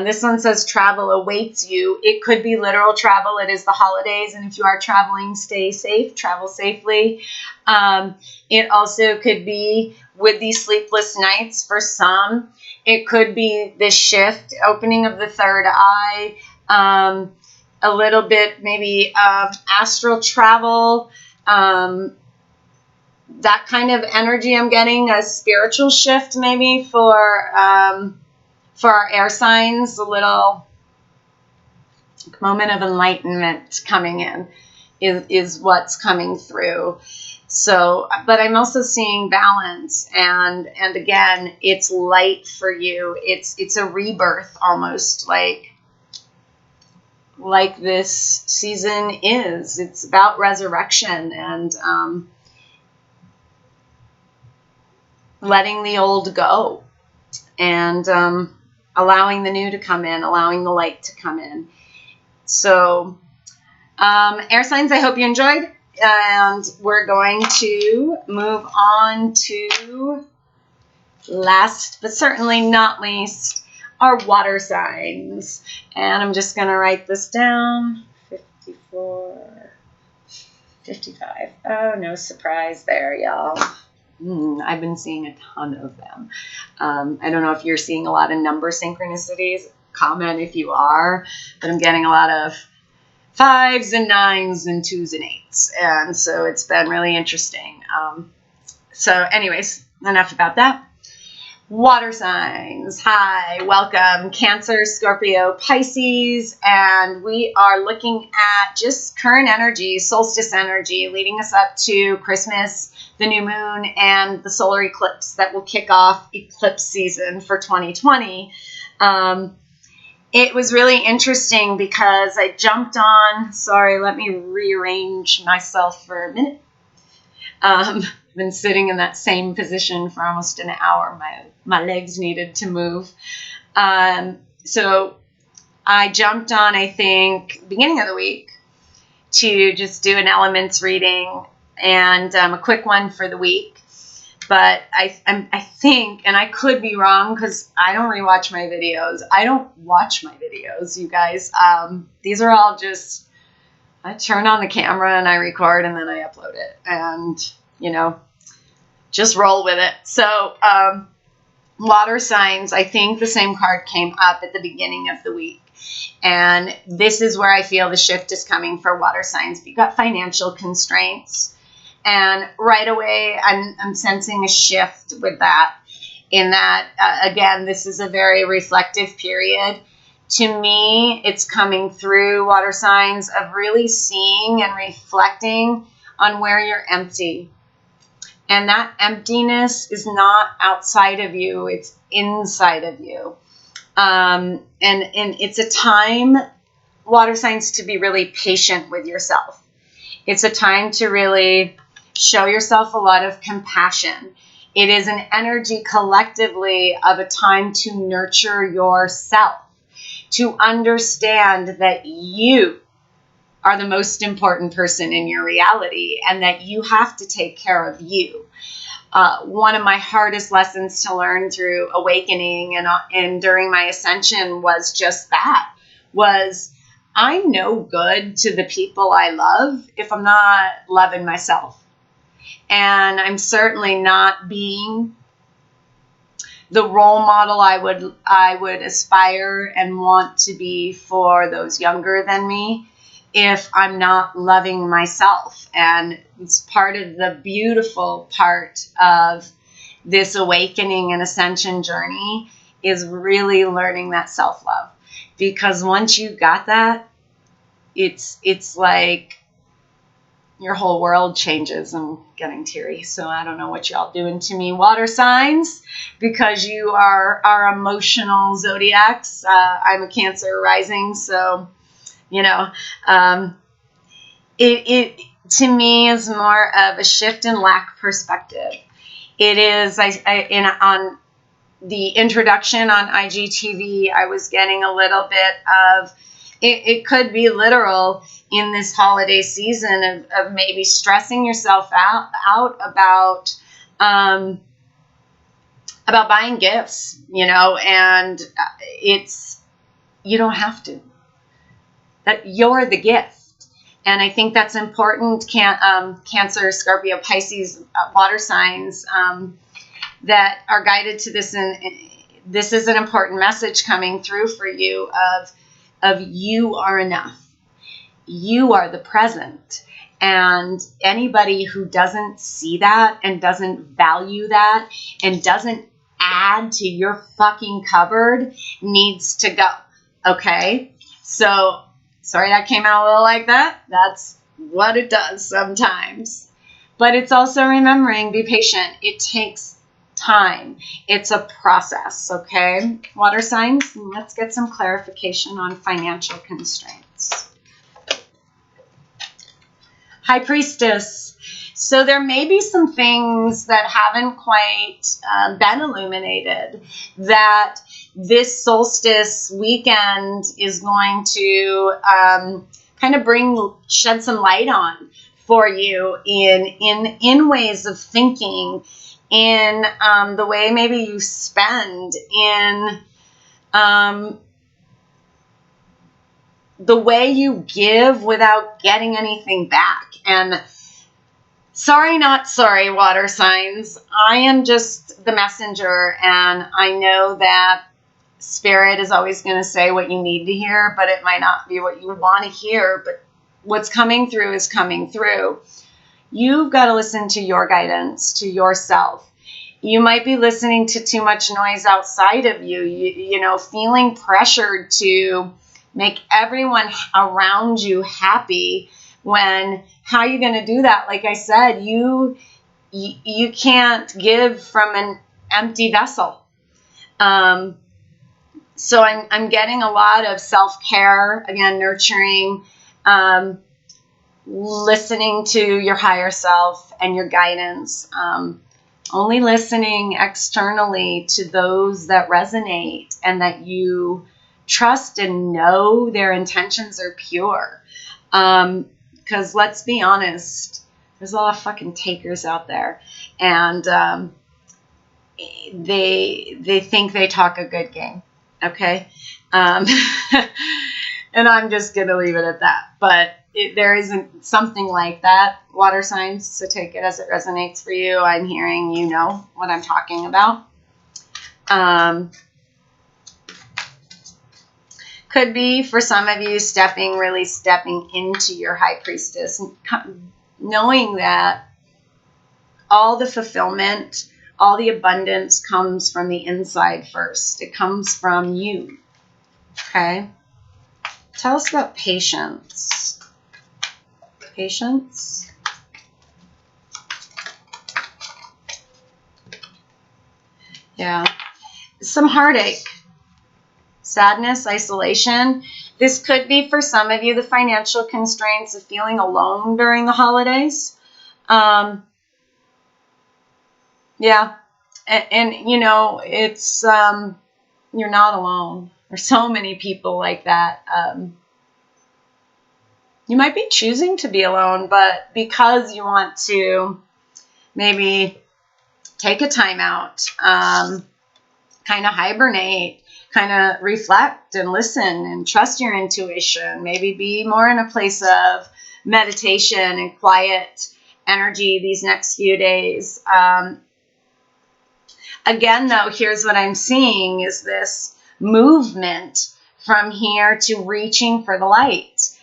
This one says travel awaits you. It could be literal travel. It is the holidays. And if you are traveling, stay safe, travel safely. It also could be with these sleepless nights for some. It could be this shift, opening of the third eye, a little bit maybe astral travel, that kind of energy I'm getting, a spiritual shift maybe for our air signs, a little moment of enlightenment coming in is what's coming through. So, but I'm also seeing balance, and again, it's light for you. It's a rebirth almost, like this season is. It's about resurrection and letting the old go, and allowing the new to come in, allowing the light to come in. So Air signs, I hope you enjoyed. And we're going to move on to, last but certainly not least, our water signs. And I'm just going to write this down. 54, 55. Oh, no surprise there, y'all. I've been seeing a ton of them. I don't know if you're seeing a lot of number synchronicities. Comment if you are. But I'm getting a lot of 5s and 9s and 2s and 8s. And so it's been really interesting. So anyways, enough about that. Water signs. Hi, welcome. Cancer, Scorpio, Pisces. And we are looking at just current energy, solstice energy, leading us up to Christmas, the new moon, and the solar eclipse that will kick off eclipse season for 2020. It was really interesting because I jumped on, sorry, let me rearrange myself for a minute. I've been sitting in that same position for almost an hour. My legs needed to move. So I jumped on, I think, beginning of the week to just do an elements reading and a quick one for the week. But I think, and I could be wrong because I don't rewatch my videos. I don't watch my videos, you guys. These are all just, I turn on the camera and I record and then I upload it. And, you know, just roll with it. So, water signs, I think the same card came up at the beginning of the week. And this is where I feel the shift is coming for water signs. You've got financial constraints. And right away, I'm sensing a shift with that. In that, again, this is a very reflective period. To me, it's coming through water signs of really seeing and reflecting on where you're empty. And that emptiness is not outside of you, it's inside of you. And it's a time, water signs, to be really patient with yourself. It's a time to really show yourself a lot of compassion. It is an energy collectively of a time to nurture yourself, to understand that you are the most important person in your reality and that you have to take care of you. One of my hardest lessons to learn through awakening and during my ascension was just that, was I'm no good to the people I love if I'm not loving myself. And I'm certainly not being the role model I would aspire and want to be for those younger than me if I'm not loving myself. And it's part of the beautiful part of this awakening and ascension journey is really learning that self-love. Because once you got that, it's like your whole world changes. I'm getting teary, so I don't know what y'all doing to me, water signs, because you are our emotional zodiacs. I'm a Cancer rising, so, you know, it to me is more of a shift in lack perspective. It is, on the introduction on IGTV, I was getting a little bit of, it could be literal in this holiday season of maybe stressing yourself out about buying gifts, you know, and you don't have to. That you're the gift. And I think that's important. Cancer, Scorpio, Pisces, water signs that are guided to this. And this is an important message coming through for you of you are enough. You are the present. And anybody who doesn't see that and doesn't value that and doesn't add to your fucking cupboard needs to go. Okay? So, sorry that came out a little like that. That's what it does sometimes. But it's also remembering, be patient. It takes time. It's a process, okay? Water signs, let's get some clarification on financial constraints. High Priestess. So there may be some things that haven't quite been illuminated that this solstice weekend is going to kind of shed some light on for you in ways of thinking, in the way maybe you spend, in the way you give without getting anything back. And sorry, not sorry, water signs. I am just the messenger, and I know that Spirit is always going to say what you need to hear, but it might not be what you want to hear. But what's coming through is coming through. You've got to listen to your guidance, to yourself. You might be listening to too much noise outside of you, you know, feeling pressured to make everyone around you happy, when how are you going to do that? Like I said, you can't give from an empty vessel. So I'm getting a lot of self-care, again, nurturing, listening to your higher self and your guidance, only listening externally to those that resonate and that you trust and know their intentions are pure. Because let's be honest, there's a lot of fucking takers out there, and they think they talk a good game. Okay. And I'm just going to leave it at that. But there isn't something like that, water signs, so take it as it resonates for you. I'm hearing you know what I'm talking about. Could be for some of you really stepping into your high priestess, knowing that all the fulfillment, all the abundance comes from the inside first. It comes from you. Okay? Tell us about patience. Patience. Yeah. Some heartache. Sadness, isolation. This could be for some of you the financial constraints of feeling alone during the holidays. Yeah. And you know, it's, you're not alone. There's so many people like that. You might be choosing to be alone, but because you want to maybe take a time out, kind of hibernate, kind of reflect and listen and trust your intuition, maybe be more in a place of meditation and quiet energy these next few days. Again, though, here's what I'm seeing is this movement from here to reaching for the light.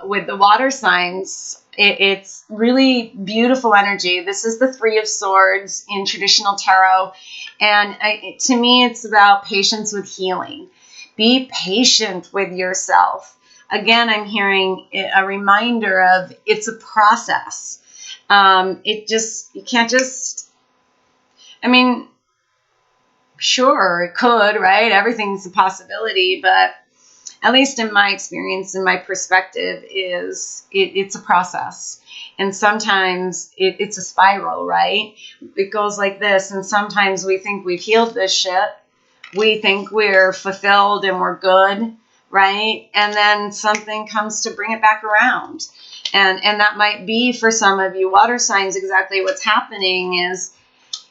With the water signs, it's really beautiful energy. This is the Three of Swords in traditional tarot. And to me, it's about patience with healing. Be patient with yourself. Again, I'm hearing a reminder of it's a process. You can't just, I mean, sure, it could, right? Everything's a possibility, but at least in my experience, in my perspective, is it's a process. And sometimes it's a spiral, right? It goes like this, and sometimes we think we've healed this shit. We think we're fulfilled and we're good, right? And then something comes to bring it back around. And that might be for some of you water signs exactly what's happening is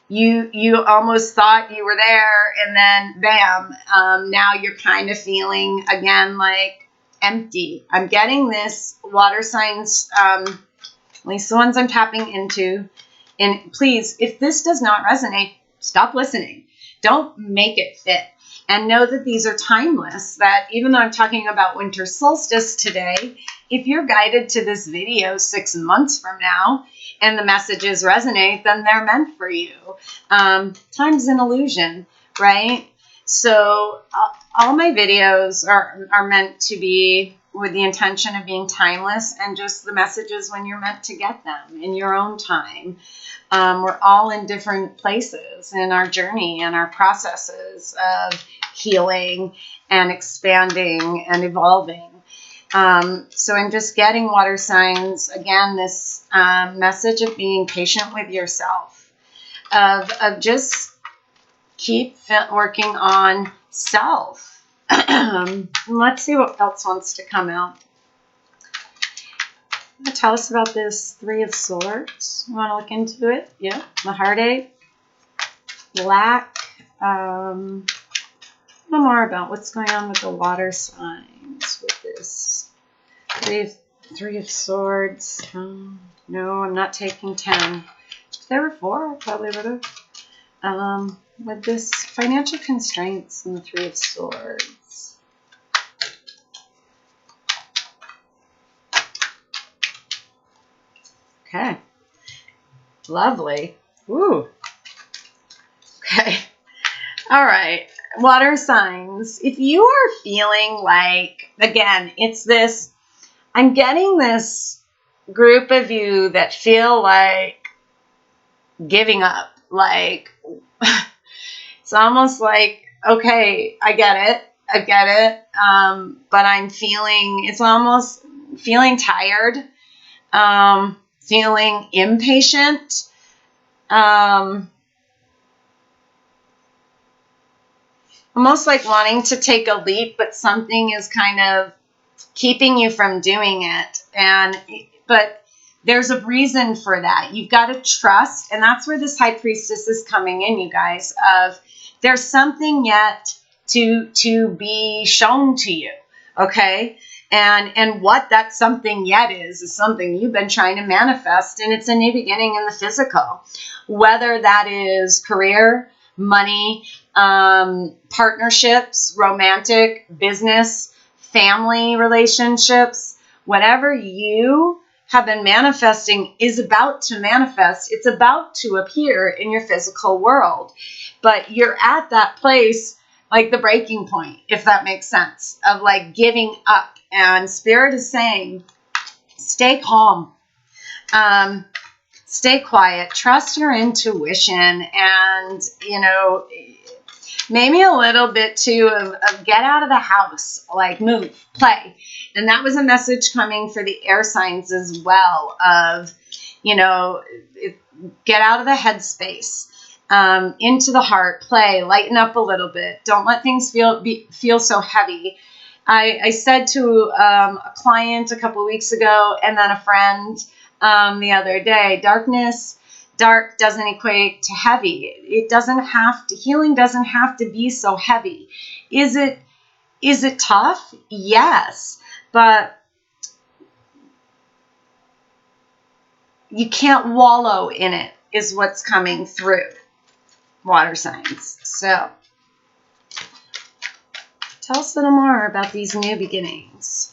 you almost thought you were there, and then bam, now you're kind of feeling again like empty. I'm getting this water signs, at least the ones I'm tapping into. And please, if this does not resonate, stop listening. Don't make it fit. And know that these are timeless, that even though I'm talking about winter solstice today, if you're guided to this video 6 months from now and the messages resonate, then they're meant for you. Time's an illusion, right? So all my videos are meant to be with the intention of being timeless, and just the messages when you're meant to get them in your own time. We're all in different places in our journey and our processes of healing and expanding and evolving. So I'm just getting water signs, again, this message of being patient with yourself, of just keep working on self. Let's see what else wants to come out. Tell us about this Three of Swords. You want to look into it? Yeah. The heartache. Black. No more about what's going on with the water signs with this Three of Swords. No, I'm not taking 10. If there were 4, I probably would have. With this financial constraints and the Three of Swords. Okay. Lovely. Ooh. Okay. All right. Water signs. If you are feeling like, again, it's this, I'm getting this group of you that feel like giving up. Like, it's almost like, okay, I get it. But I'm feeling, it's almost feeling tired, feeling impatient, almost like wanting to take a leap, but something is kind of keeping you from doing it. But there's a reason for that. You've got to trust, and that's where this High Priestess is coming in, you guys, of there's something yet to be shown to you, okay? And what that something yet is something you've been trying to manifest, and it's a new beginning in the physical. Whether that is career, money, partnerships, romantic, business, family relationships, whatever you have been manifesting is about to manifest. It's about to appear in your physical world. But you're at that place, like the breaking point, if that makes sense, of like giving up. And Spirit is saying, stay calm. Stay quiet. Trust your intuition. And, you know, maybe a little bit too of get out of the house, like move, play. And that was a message coming for the air signs as well of, you know, get out of the headspace, into the heart, play, lighten up a little bit. Don't let things feel so heavy. I said to a client a couple of weeks ago and then a friend the other day, dark doesn't equate to heavy. It doesn't have to, healing doesn't have to be so heavy. Is it tough? Yes. But you can't wallow in it is what's coming through, water signs. So tell us a little more about these new beginnings.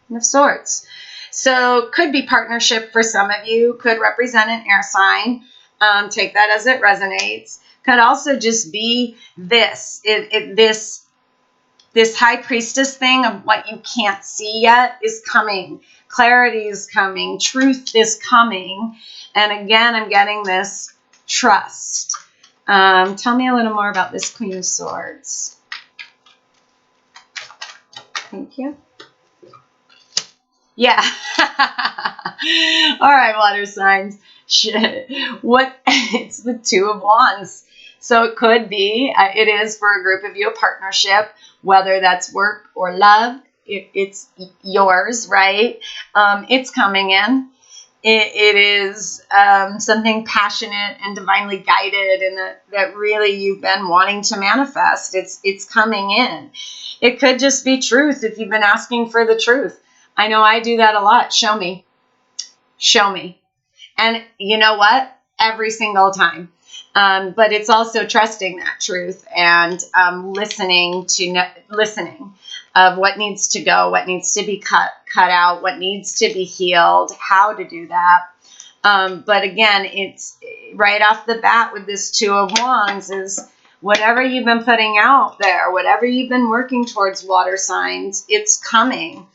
And of Swords. So could be partnership for some of you. Could represent an air sign. Take that as it resonates. Could also just be this. This High Priestess thing of what you can't see yet is coming. Clarity is coming. Truth is coming. And again, I'm getting this trust. Tell me a little more about this Queen of Swords. Thank you. Yeah. All right, water signs. It's the Two of Wands. So it could be, it is for a group of you, a partnership, whether that's work or love. It's yours, right? It's coming in. It is something passionate and divinely guided, and that really you've been wanting to manifest. It's coming in. It could just be truth if you've been asking for the truth. I know I do that a lot. Show me. Show me. And you know what? Every single time. But it's also trusting that truth and listening of what needs to go, what needs to be cut out, what needs to be healed, how to do that. But again, it's right off the bat with this Two of Wands is whatever you've been putting out there, whatever you've been working towards, water signs, it's coming.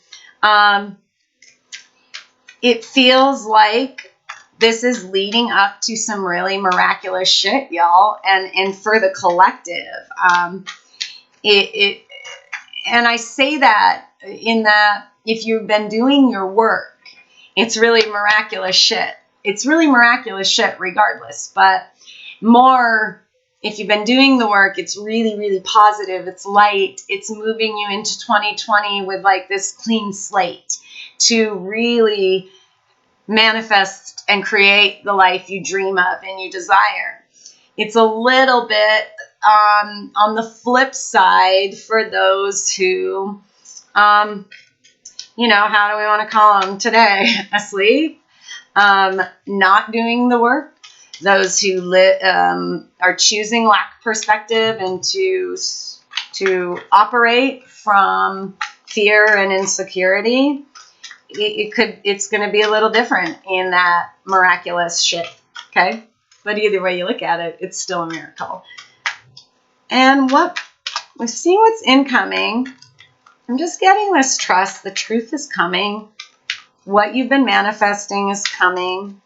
It feels like this is leading up to some really miraculous shit, y'all. And for the collective, and I say that in that if you've been doing your work, it's really miraculous shit. It's really miraculous shit regardless, but more if you've been doing the work, it's really, really positive. It's light. It's moving you into 2020 with like this clean slate to really manifest and create the life you dream of and you desire. It's a little bit on the flip side for those who, you know, how do we want to call them today? Asleep, not doing the work. Those who are choosing lack perspective and to operate from fear and insecurity. It's going to be a little different in that miraculous shit. Okay. But either way you look at it, it's still a miracle. And what we've seen what's incoming. I'm just getting this trust. The truth is coming. What you've been manifesting is coming.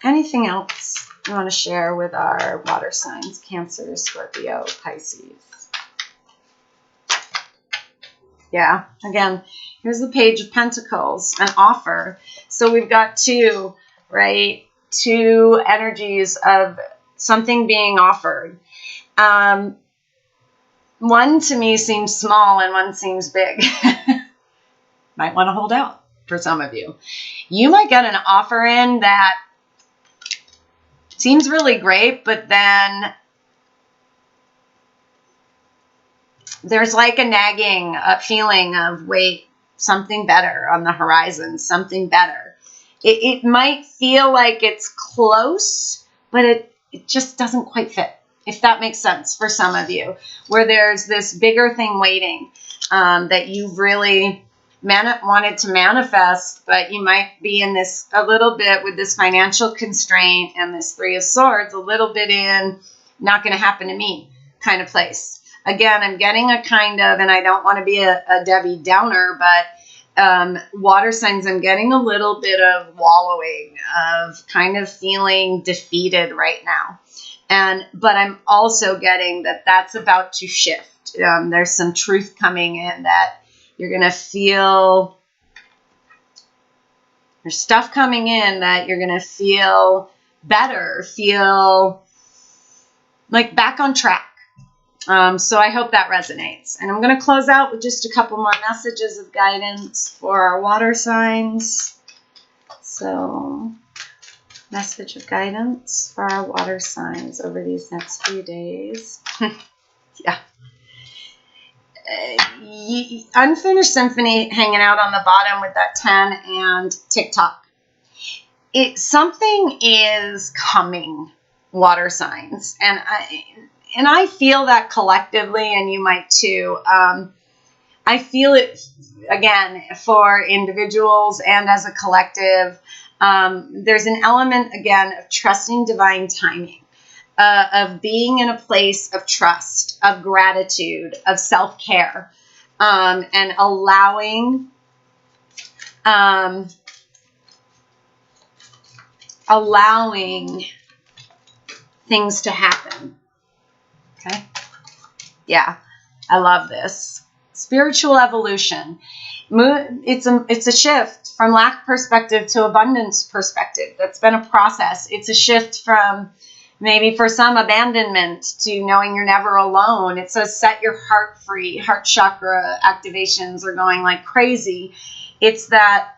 Anything else you want to share with our water signs? Cancer, Scorpio, Pisces. Yeah, again, here's the Page of Pentacles, an offer. So we've got two, right? Two energies of something being offered. One to me seems small and one seems big. Might want to hold out for some of you. You might get an offer in that seems really great, but then there's like a nagging feeling of, wait, something better on the horizon, something better. It might feel like it's close, but it just doesn't quite fit, if that makes sense for some of you, where there's this bigger thing waiting that you've really wanted to manifest, but you might be in this a little bit with this financial constraint and this Three of Swords, a little bit in not going to happen to me kind of place. Again, I'm getting a kind of, and I don't want to be a Debbie Downer, but water signs, I'm getting a little bit of wallowing, of kind of feeling defeated right now. But I'm also getting that that's about to shift. There's some truth coming in that you're going to feel, there's stuff coming in that you're going to feel better, feel like back on track. So I hope that resonates. And I'm going to close out with just a couple more messages of guidance for our water signs. So, message of guidance for our water signs over these next few days. Yeah. Unfinished Symphony hanging out on the bottom with that 10 and TikTok. Something is coming, water signs. And I feel that collectively, and you might too. I feel it, again, for individuals and as a collective. There's an element, again, of trusting divine timing, of being in a place of trust, of gratitude, of self-care, and allowing things to happen. Okay. Yeah, I love this. Spiritual evolution. It's a shift from lack perspective to abundance perspective. That's been a process. It's a shift from maybe for some abandonment to knowing you're never alone. It's a set your heart free. Heart chakra activations are going like crazy. It's that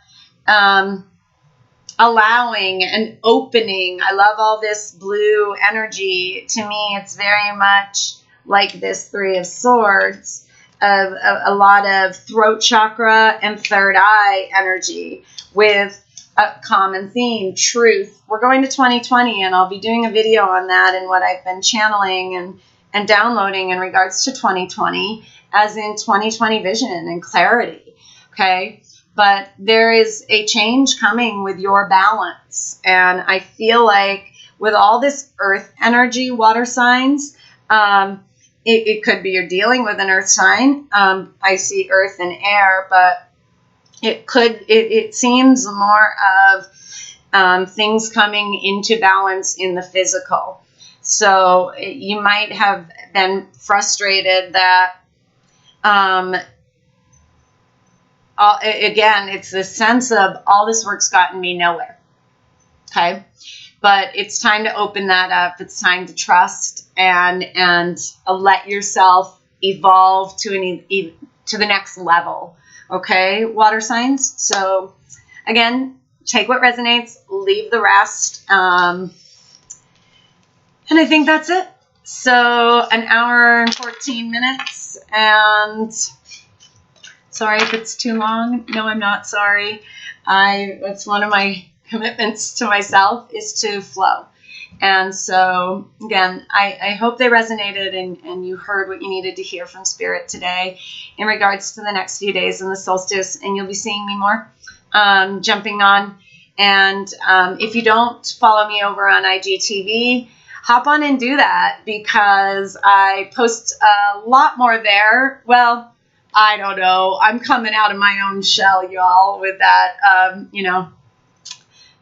allowing and opening. I love all this blue energy. To me, it's very much like this Three of Swords, of a lot of throat chakra and third eye energy with a common theme, truth. We're going to 2020, and I'll be doing a video on that and what I've been channeling and downloading in regards to 2020, as in 2020 vision and clarity. Okay. But there is a change coming with your balance. And I feel like with all this earth energy, water signs, it could be you're dealing with an earth sign. I see earth and air, but it seems more of things coming into balance in the physical. So you might have been frustrated that, again, it's this sense of all this work's gotten me nowhere. Okay. But it's time to open that up. It's time to trust and let yourself evolve to the next level. Okay, water signs. So again, take what resonates, leave the rest. And I think that's it. So an hour and 14 minutes. And sorry if it's too long. No, I'm not sorry. It's one of my commitments to myself is to flow. And so, again, I hope they resonated and you heard what you needed to hear from Spirit today in regards to the next few days in the solstice. And you'll be seeing me more jumping on. And if you don't follow me over on IGTV, hop on and do that because I post a lot more there. Well, I don't know. I'm coming out of my own shell, y'all, with that,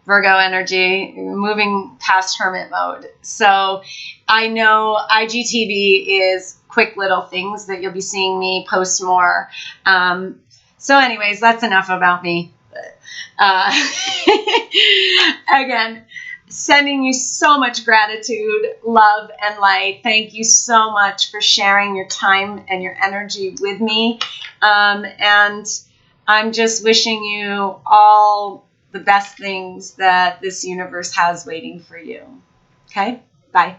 Virgo energy, moving past hermit mode. So I know IGTV is quick little things that you'll be seeing me post more. So anyways, that's enough about me. Again, sending you so much gratitude, love, and light. Thank you so much for sharing your time and your energy with me. And I'm just wishing you all the best things that this universe has waiting for you. Okay? Bye.